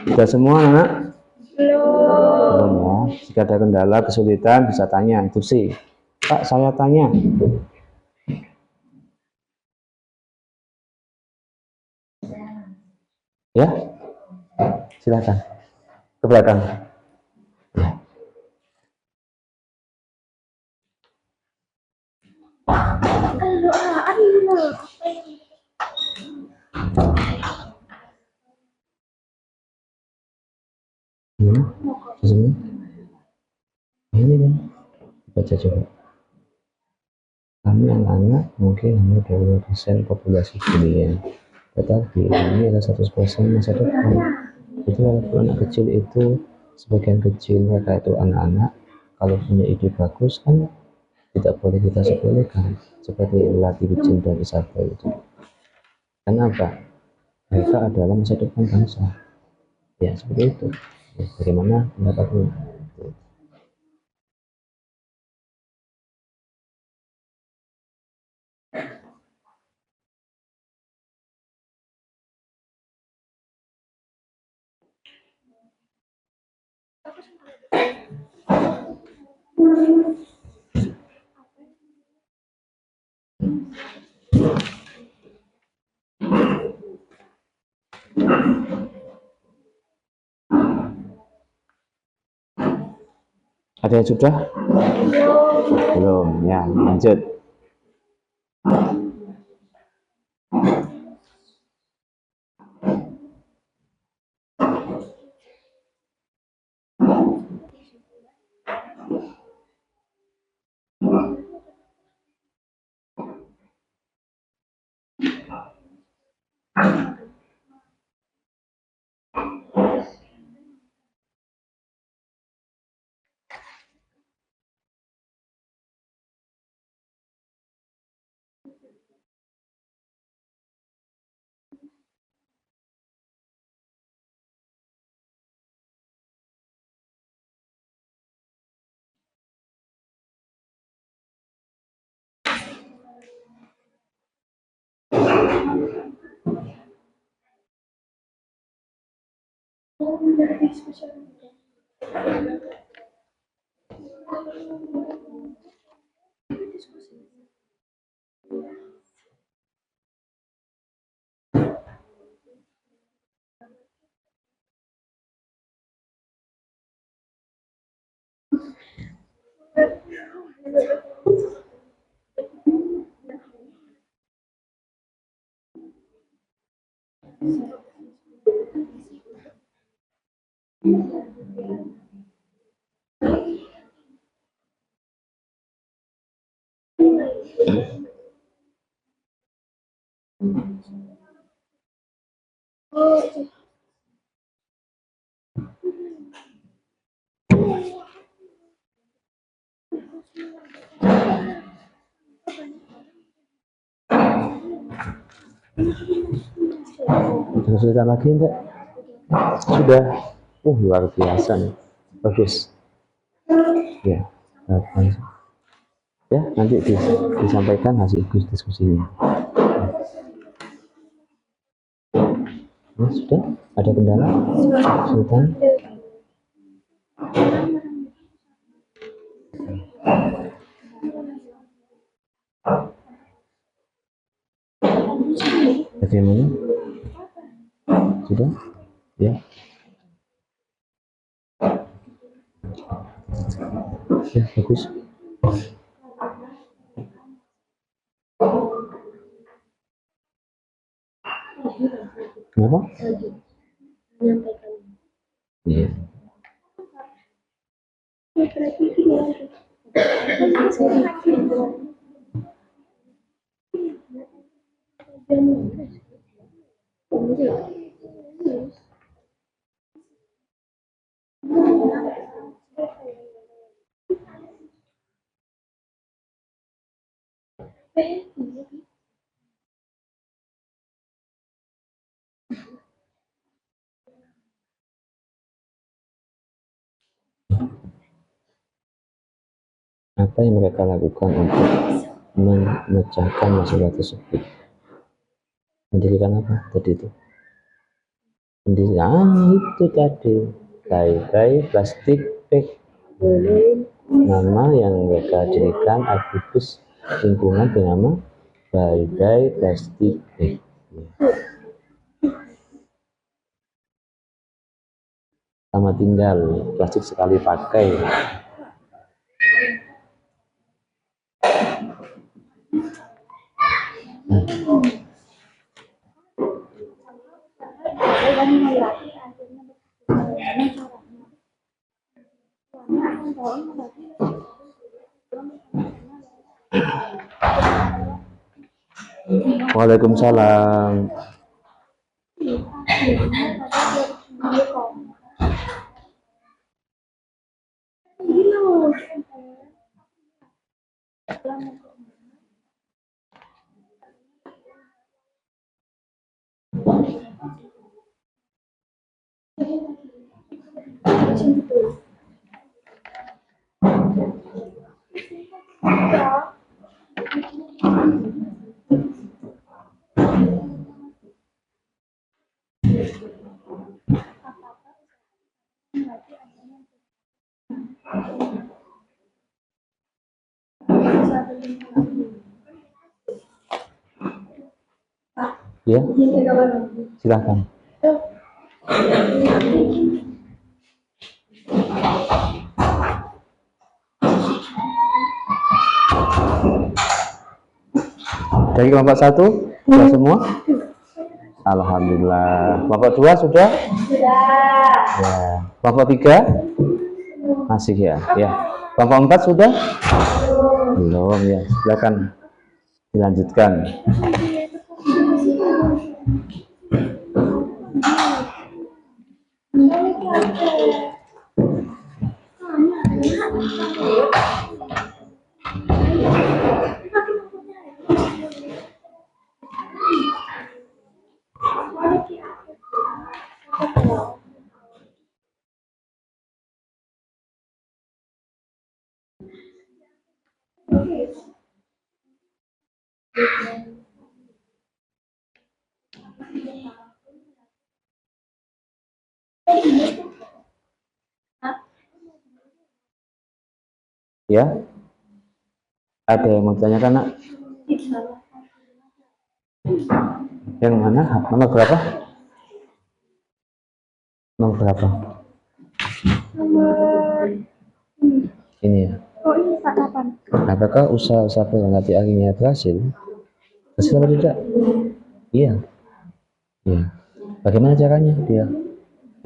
Sudah semua anak? Belum ya. Jika ada kendala, kesulitan bisa tanya. Itu sih. Pak, saya tanya. Ya, silakan ke belakang. Ya. Sini. Ini kan, baca coba. Kami anak-anak mungkin hanya 20% populasi dunia, tetapi ini adalah 100% masa depan. Jadi walaupun anak kecil itu, sebagian kecil mereka itu anak-anak, kalau punya ide bagus kan tidak boleh kita sepelekan, seperti Lati Wijin dan Isabel itu. Kenapa? Mereka adalah masa depan bangsa. Ya seperti itu. Ya, bagaimana pendapatmu? Ada yang sudah? Belum. Ya, lanjut. Sudah lagi enggak? Sudah. Luar biasa nih. Bagus. Ya. Ya, nanti disampaikan hasil diskusinya. Ya, sudah? Ada kendala? Sudah? Bagaimana? Sudah? Ya. Ya, bagus. Kenapa? Iya. Apa yang mereka lakukan untuk memecahkan masalah tersebut? Mendirikan apa tadi itu? Mendirikan itu tadi bye-bye plastik bag. Nama yang mereka dirikan aktivis lingkungan bernama bye-bye plastik bag. Sama tinggal plastik sekali pakai. Waalaikumsalam. Ya, silakan. Dari kelompok 1 sudah semua? Alhamdulillah. Kelompok 2 sudah? Ya. Kelompok 3? Masih ya. Ya. Kelompok 4 sudah? Belum ya. Silakan dilanjutkan. Ya. Ada yang mau ditanyakan, Nak? Yang mana? Nomor berapa? Nomor berapa? Ini ya. Apakah usaha-usaha pengganti akhirnya berhasil? Berhasil atau tidak? Iya. Iya. Bagaimana caranya dia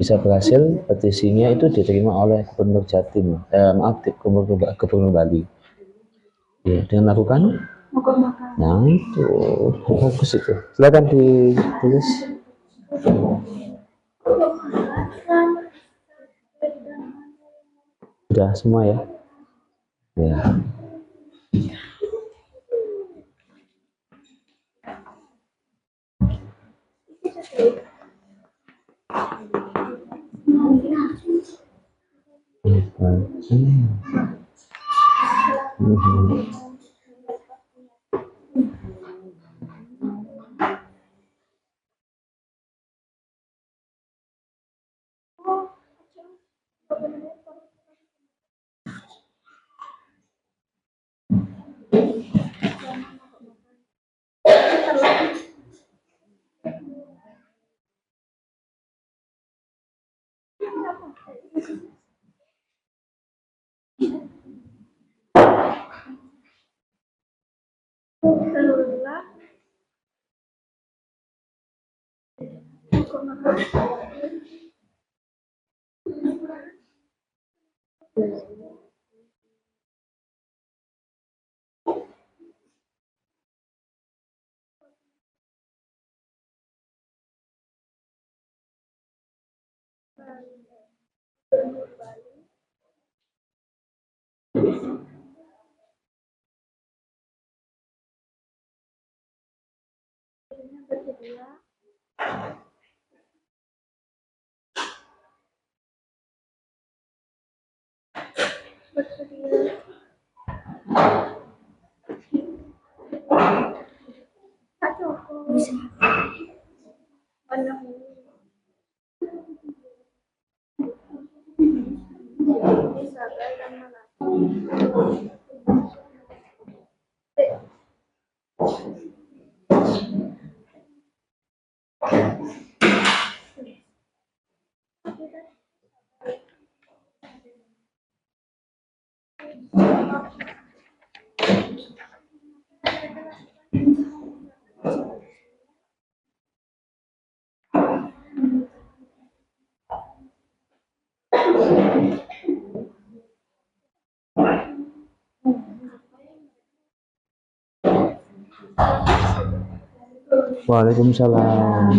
bisa berhasil? Petisinya itu diterima oleh Gubernur Jatim, Gubernur Bali. Ya, dengan lakukan. Nah itu bagus itu. Silakan ditulis. Sudah semua ya. Ya. Waalaikumsalam.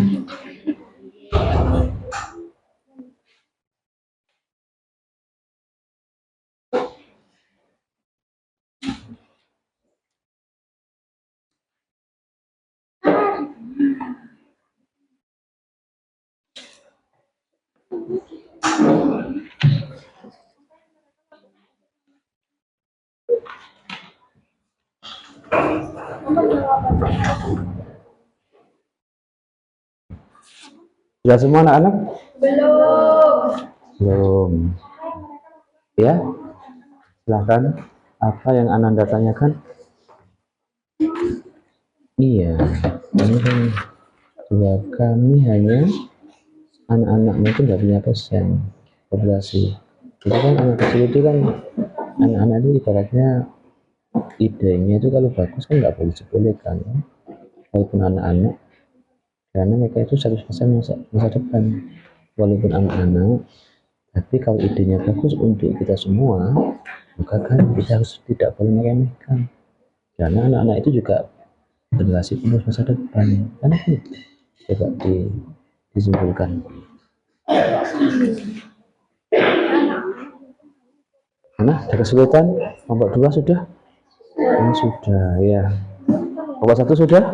Sudah semua anak-anak? Belum. Ya, silahkan. Apa yang Ananda tanyakan? Iya, ini kan juga kami hanya anak-anaknya itu nggak punya persen populasi. Jadi kan anak kecil itu kan, anak-anak itu ibaratnya idenya itu kalau bagus kan nggak boleh disepelekan ya. Walaupun anak-anak, karena mereka itu 100% masa depan. Walaupun anak-anak, tapi kalau idenya bagus untuk kita semua, maka kan kita harus tidak boleh meremehkan. Karena anak-anak itu juga generasi penerus masa depan. Kan itu coba disimpulkan. Mana ada kesulitan? Kelompok 2 sudah? Ini sudah ya. Kelompok 1 sudah?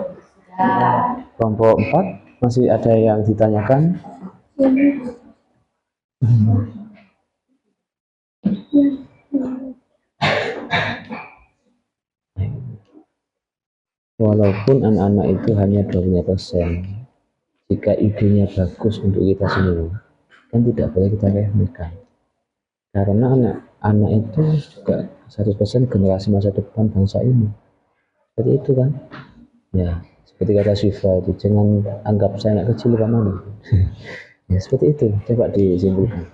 Kelompok 4 masih ada yang ditanyakan? Walaupun anak-anak itu hanya 20%, jika idenya bagus untuk kita semua, kan tidak boleh kita remehkan. Karena anak-anak itu juga 100% generasi masa depan bangsa ini. Seperti itu kan? Ya, seperti kata Syifa itu, jangan anggap saya anak kecil kamu. Ya, seperti itu. Coba disimpulkan.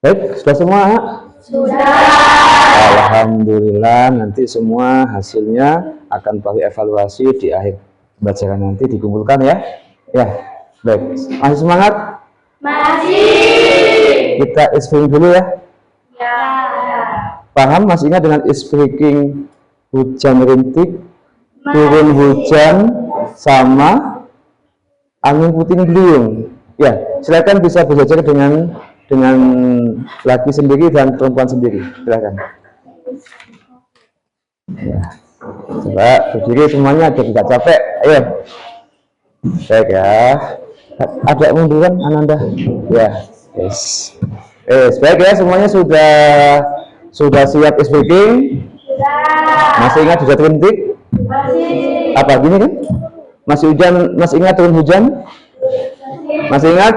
Baik, sudah semua? Sudah. Alhamdulillah, nanti semua hasilnya akan kami evaluasi di akhir pembelajaran nanti dikumpulkan ya. Ya, baik. Masih semangat? Masih. Kita speaking dulu ya. Ya. Paham? Masih ingat dengan speaking hujan rintik, turun hujan, sama angin puting beliung. Ya, silakan bisa belajar dengan laki sendiri dan perempuan sendiri. Silakan. Ya. Coba berdiri semuanya agar tidak capek. Ayo. Baik ya. Ada munduran Ananda. Ya. Yes. Baik ya, semuanya sudah siap speaking? Masih ingat hujan rintik? Masih. Apa gini kan? Masih hujan, masih ingat turun hujan? Masih ingat?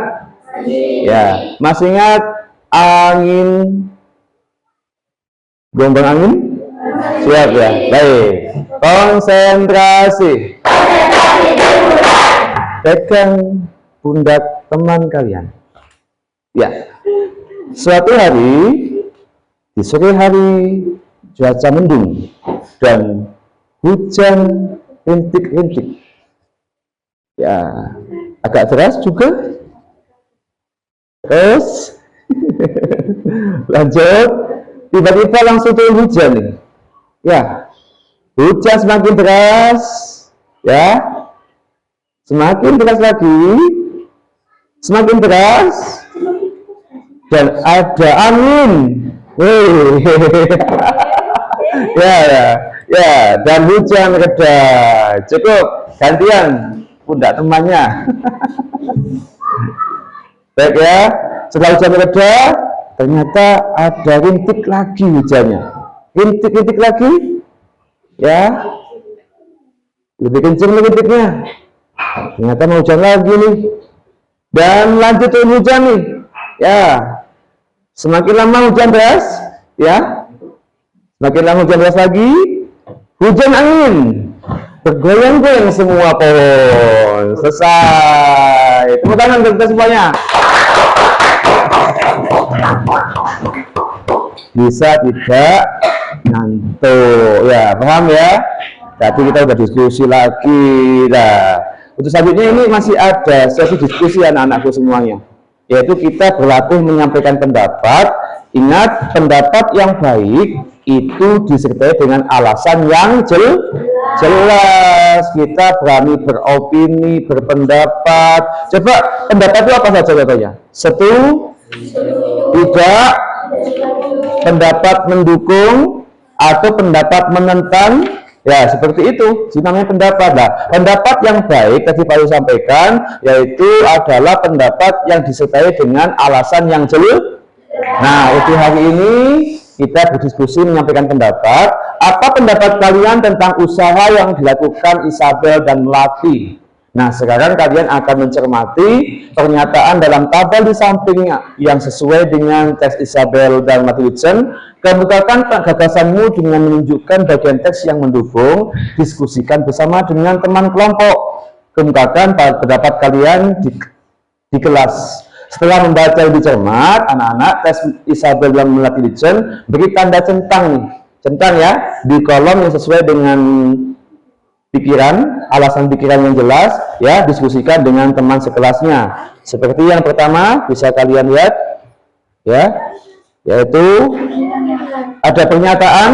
Ya, masih ingat angin, gelombang angin? Siap ya, baik. Konsentrasi. Pegang pundak teman kalian. Ya, suatu hari, di sore hari, cuaca mendung dan hujan rintik-rintik. Ya, agak deras juga. Terus lanjut, tiba-tiba langsung turun hujan nih. Ya, hujan semakin deras, ya, semakin deras lagi, semakin deras, dan ada angin. Ya, dan hujan reda. Cukup, gantian pundak temannya. Baik ya, setelah hujan reda, ternyata ada rintik lagi hujannya. Rintik-rintik lagi, ya, lebih kencang rintiknya. Ternyata mau hujan lagi nih, dan lanjut turun hujan nih, ya. Semakin lama hujan deras, ya, semakin lama hujan deras lagi, hujan angin, bergoyang-goyang semua pohon. Selesai. Tepuk tangan untuk kita semuanya. Bisa tidak ngantuk, ya, paham ya? Tadi kita udah diskusi lagi. Nah, untuk selanjutnya ini masih ada sesi diskusi anak-anakku semuanya, yaitu kita berlatih menyampaikan pendapat. Ingat, pendapat yang baik itu disertai dengan alasan yang jelas. Kita berani beropini, berpendapat. Coba pendapat itu apa saja contohnya? Tidak, pendapat mendukung, atau pendapat menentang. Ya, seperti itu, namanya pendapat. Nah, pendapat yang baik tadi Pak Yu sampaikan, yaitu adalah pendapat yang disertai dengan alasan yang jelas. Nah, untuk hari ini kita berdiskusi menyampaikan pendapat. Apa pendapat kalian tentang usaha yang dilakukan Isabel dan Melati? Nah, sekarang kalian akan mencermati pernyataan dalam tabel di sampingnya yang sesuai dengan teks Isabel dan Melati Wilson. Kemukakan gagasanmu dengan menunjukkan bagian teks yang mendukung. Diskusikan bersama dengan teman kelompok. Kemukakan pendapat kalian di kelas. Setelah membaca lebih cermat, anak-anak tes Isabel dan Melati Wilson beri tanda centang nih. Centang ya, di kolom yang sesuai dengan pikiran, alasan pikiran yang jelas, ya, diskusikan dengan teman sekelasnya. Seperti yang pertama, bisa kalian lihat, ya, yaitu ada pernyataan,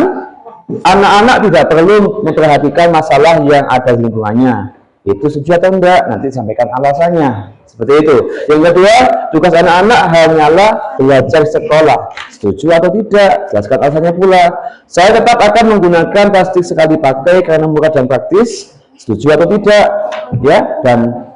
anak-anak tidak perlu memperhatikan masalah yang ada di lingkungannya. Itu setuju atau enggak? Nanti sampaikan alasannya. Seperti itu. Yang kedua, tugas anak-anak hanyalah belajar sekolah. Setuju atau tidak? Jelaskan alasannya pula. Saya tetap akan menggunakan plastik sekali pakai karena murah dan praktis. Setuju atau tidak? Ya, dan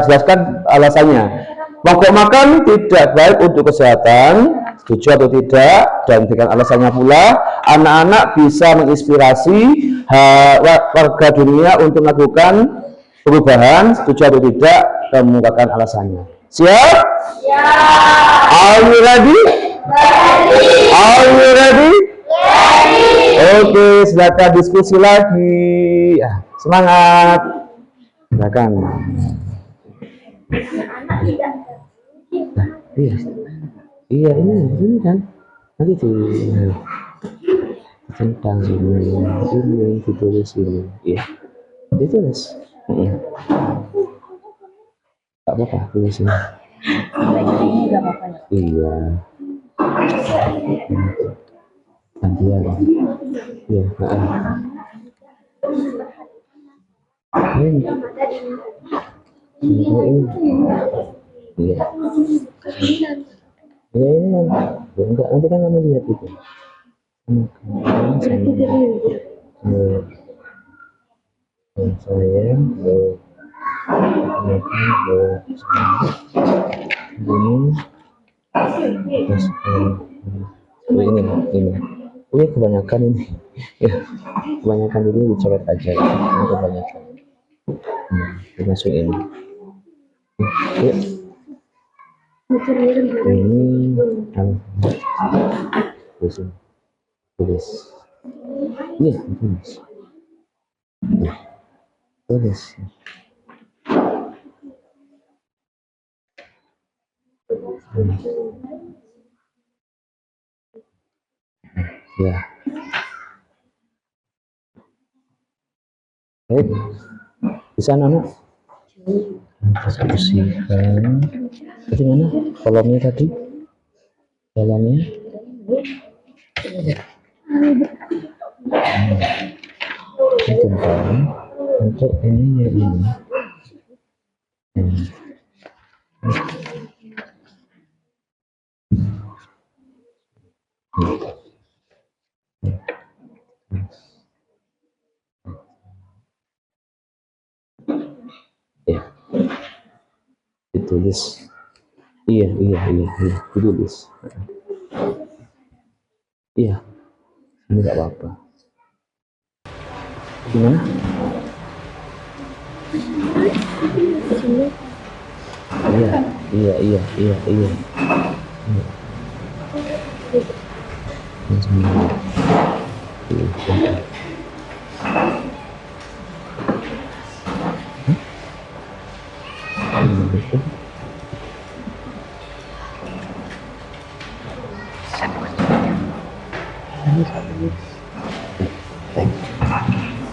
jelaskan alasannya. Mogok makan tidak baik untuk kesehatan. Setuju atau tidak? Dan dengan alasannya pula. Anak-anak bisa menginspirasi warga dunia untuk melakukan perubahan. Setuju atau tidak? Dan mengungkapkan alasannya. Siap? Ya. Are you ready? Are you ready? Oke, silakan diskusi lagi. Ya, semangat. Silakan. Nah, iya ini kan nanti tentang ini ditulis ini, iya ditulis. Gak apa-apa tulis ini. Iya. Gantian. Iya. Ini. Iya. Ya ini enggak, nanti kan kamu lihat itu. Saya ini kebanyakan ini ya, kebanyakan ini dicoret aja, ini kebanyakan dimasukin ya. Ini tulis iya tulis ya. Baik, di sana nak diskusikan tadi mana kolomnya tadi kolomnya tentang untuk ini ya ini ya ditulis iya ditulis iya ini nggak apa-apa gimana iya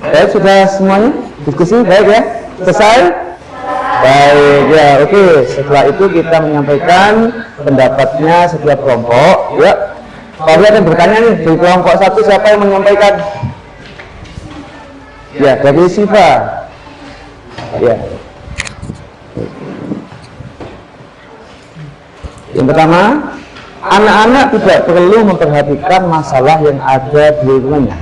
Baik, sudah semuanya diskusi baik ya, selesai. Baik ya, oke. Setelah itu kita menyampaikan pendapatnya setiap kelompok. Ya, Pak akan bertanya nih dari kelompok satu siapa yang menyampaikan? Ya, dari Siva. Ya. Yang pertama, anak-anak tidak perlu memperhatikan masalah yang ada di lingkungannya.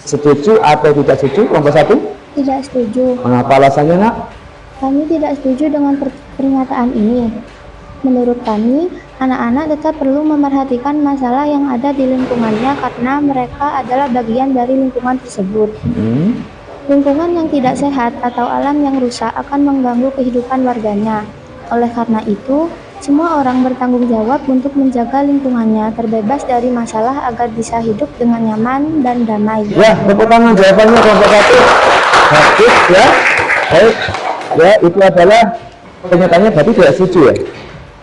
Setuju atau tidak setuju? Kelompok satu? Tidak setuju. Mengapa alasannya, nak? Kami tidak setuju dengan pernyataan ini. Menurut kami, anak-anak tetap perlu memerhatikan masalah yang ada di lingkungannya karena mereka adalah bagian dari lingkungan tersebut. Lingkungan yang tidak sehat atau alam yang rusak akan mengganggu kehidupan warganya. Oleh karena itu, semua orang bertanggung jawab untuk menjaga lingkungannya terbebas dari masalah agar bisa hidup dengan nyaman dan damai. Ya, tepuk tangan jawabannya kelompok satu. Bagus ya. Baik. Ya, itu adalah pernyataannya berarti tidak setuju ya?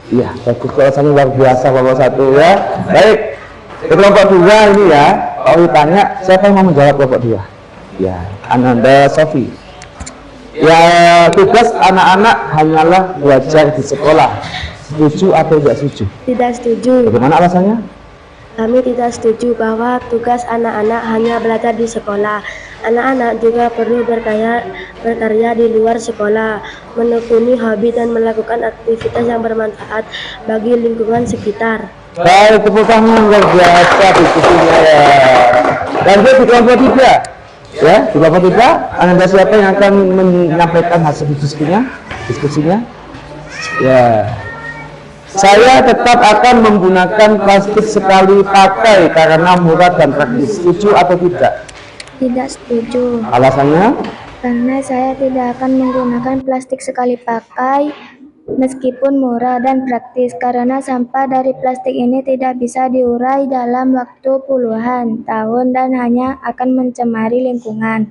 Iya, bagus, alasannya luar biasa kelompok satu ya. Baik. Di kelompok dua ini ya, kalau ditanya siapa yang mau menjawab kelompok dua? Ya, Ananda Sofi. Ya, tugas anak-anak hanyalah belajar di sekolah. Setuju atau tidak setuju? Tidak setuju. Bagaimana alasannya? Kami tidak setuju bahwa tugas anak-anak hanya belajar di sekolah. Anak-anak juga perlu berkarya di luar sekolah, menekuni hobi dan melakukan aktivitas yang bermanfaat bagi lingkungan sekitar. Baik, tepuk tangan luar biasa diskusinya ya. Lanjut di kelompok 3. Ya, di kelompok 3, Anda siapa yang akan menyampaikan hasil diskusinya? Ya. Saya tetap akan menggunakan plastik sekali pakai karena murah dan praktis. Setuju atau tidak? Tidak setuju, Alasannya? karena saya tidak akan menggunakan plastik sekali pakai meskipun murah dan praktis, karena sampah dari plastik ini tidak bisa diurai dalam waktu puluhan tahun dan hanya akan mencemari lingkungan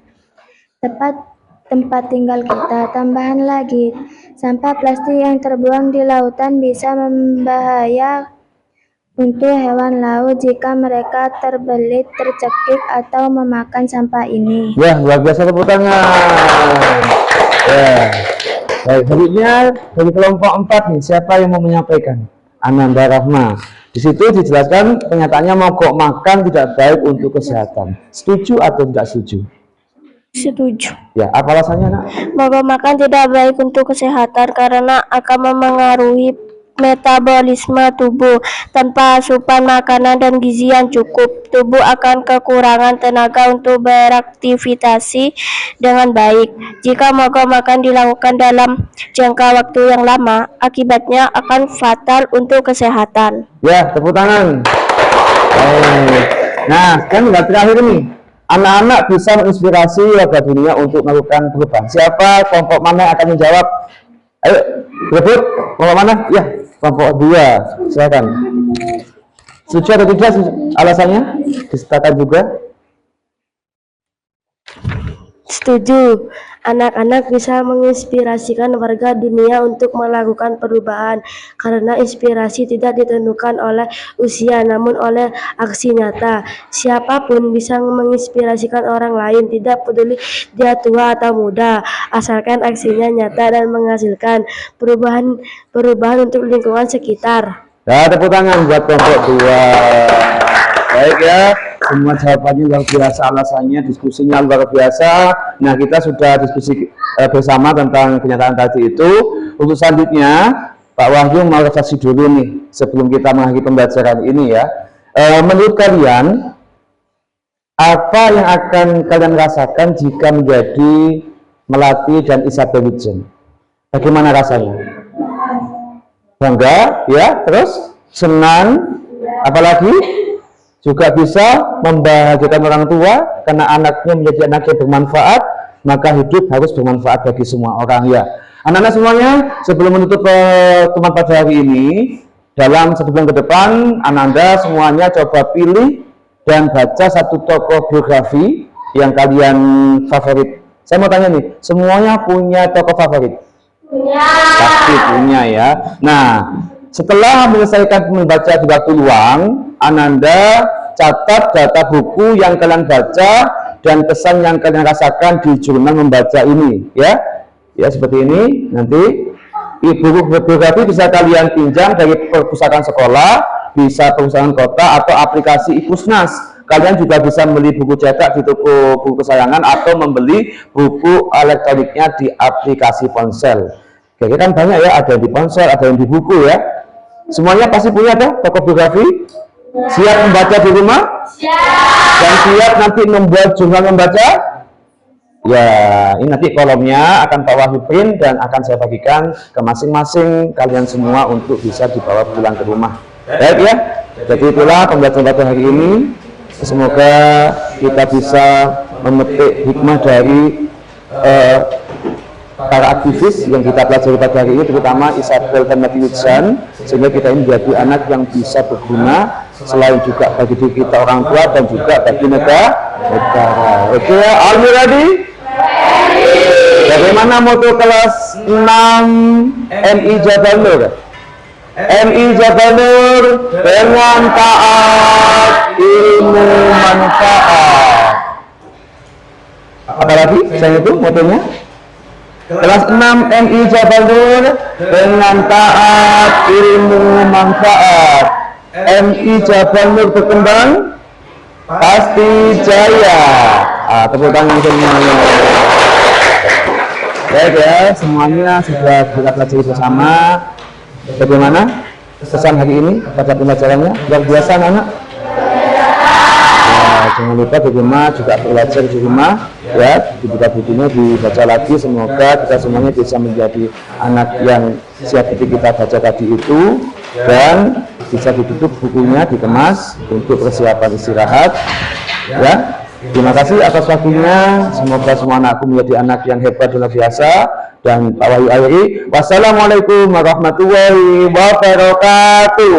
tempat tinggal kita. Tambahan lagi, sampah plastik yang terbuang di lautan bisa membahaya untuk hewan laut jika mereka terbelit, tercekik, atau memakan sampah ini. Ya, luar biasa, tepuk tangan. Ya. Baik, selanjutnya dari kelompok 4 nih, siapa yang mau menyampaikan? Ananda Rahma. Di situ dijelaskan pernyataannya mogok makan tidak baik untuk kesehatan. Setuju atau tidak setuju? Setuju. Ya, apa alasannya, Nak? Mogok makan tidak baik untuk kesehatan karena akan memengaruhi metabolisme tubuh. Tanpa asupan makanan dan gizi yang cukup, tubuh akan kekurangan tenaga untuk beraktivitas dengan baik. Jika mogok makan dilakukan dalam jangka waktu yang lama, akibatnya akan fatal untuk kesehatan. Ya, tepuk tangan. Nah, kan nggak terakhir nih. Anak-anak bisa menginspirasi warga dunia untuk melakukan perubahan. Siapa, kelompok mana yang akan menjawab? Ayo, berebut. Kelompok mana? Ya, kelompok 2. Silakan. Setuju atau tidak alasannya? Disertakan juga. Setuju. Anak-anak bisa menginspirasikan warga dunia untuk melakukan perubahan karena inspirasi tidak ditentukan oleh usia namun oleh aksi nyata. Siapapun bisa menginspirasikan orang lain, tidak peduli dia tua atau muda, asalkan aksinya nyata dan menghasilkan perubahan untuk lingkungan sekitar. Ya, tepuk tangan buat kelompok 2. Baik ya, semua jawabannya luar biasa, alasannya, diskusinya luar biasa. Nah, kita sudah diskusi bersama tentang kenyataan tadi itu. Untuk selanjutnya, Pak Wahyu mau refleksi dulu nih sebelum kita mengakhiri pembelajaran ini ya. Menurut kalian, apa yang akan kalian rasakan jika menjadi Melati dan Isabel Wijen? Bagaimana rasanya? Bangga ya, terus senang, apalagi juga bisa membahagiakan orang tua karena anaknya menjadi anak yang bermanfaat, maka hidup harus bermanfaat bagi semua orang ya. Anak-anak semuanya, sebelum menutup pertemuan pada hari ini, dalam 1 bulan ke depan, Ananda semuanya coba pilih dan baca satu tokoh biografi yang kalian favorit. Saya mau tanya nih, semuanya punya tokoh favorit? Punya. Pasti punya ya. Nah, setelah menyelesaikan membaca di waktu luang, Ananda catat data buku yang kalian baca dan kesan yang kalian rasakan di jurnal membaca ini ya. Ya, seperti ini. Nanti buku biografi bisa kalian pinjam dari perpustakaan sekolah, bisa perpustakaan kota atau aplikasi Ipusnas. Kalian juga bisa membeli buku cetak di toko buku kesayangan atau membeli buku elektroniknya di aplikasi ponsel. Kira-kira kan banyak ya, ada yang di ponsel, ada yang di buku ya. Semuanya pasti punya toh toko biografi? Siap membaca di rumah? Siap. Dan siap nanti membuat jurnal membaca? Ya, ini nanti kolomnya akan Pak Wahyu print dan akan saya bagikan ke masing-masing kalian semua untuk bisa dibawa pulang ke rumah. Baik ya, jadi itulah pembelajaran pada hari ini. Semoga kita bisa memetik hikmah dari para aktivis yang kita pelajari pada hari ini, terutama Isabel dan Melati Wijen, sehingga kita ini menjadi anak yang bisa berguna selain juga bagi diri kita orang tua dan juga bagi negara. Oke ya, are you ready? Bagaimana moto kelas 6 MI Jabal Nur? MI Jabal Nur dengan taat, ilmu manfaat. Apalagi saya itu motonya? Kelas 6 MI Jabal Nur dengan taat, ilmu manfaat. MI Jabal Nur berkembang pasti jaya. Tepuk tangan semuanya. Baik ya, semuanya sudah kita pelajari bersama. Bagaimana pesan hari ini pada pembelajarannya? Luar biasa anak-anak. Jangan lupa di rumah juga belajar di rumah ya, dibuka bukunya dibaca lagi, semoga kita semuanya bisa menjadi anak yang seperti kita baca tadi itu, dan bisa ditutup bukunya, dikemas untuk persiapan istirahat ya. Terima kasih atas waktunya, semoga semua anakku menjadi anak yang hebat dan luar biasa. Dan Pak Wahyu akhiri, wassalamualaikum warahmatullahi wabarakatuh.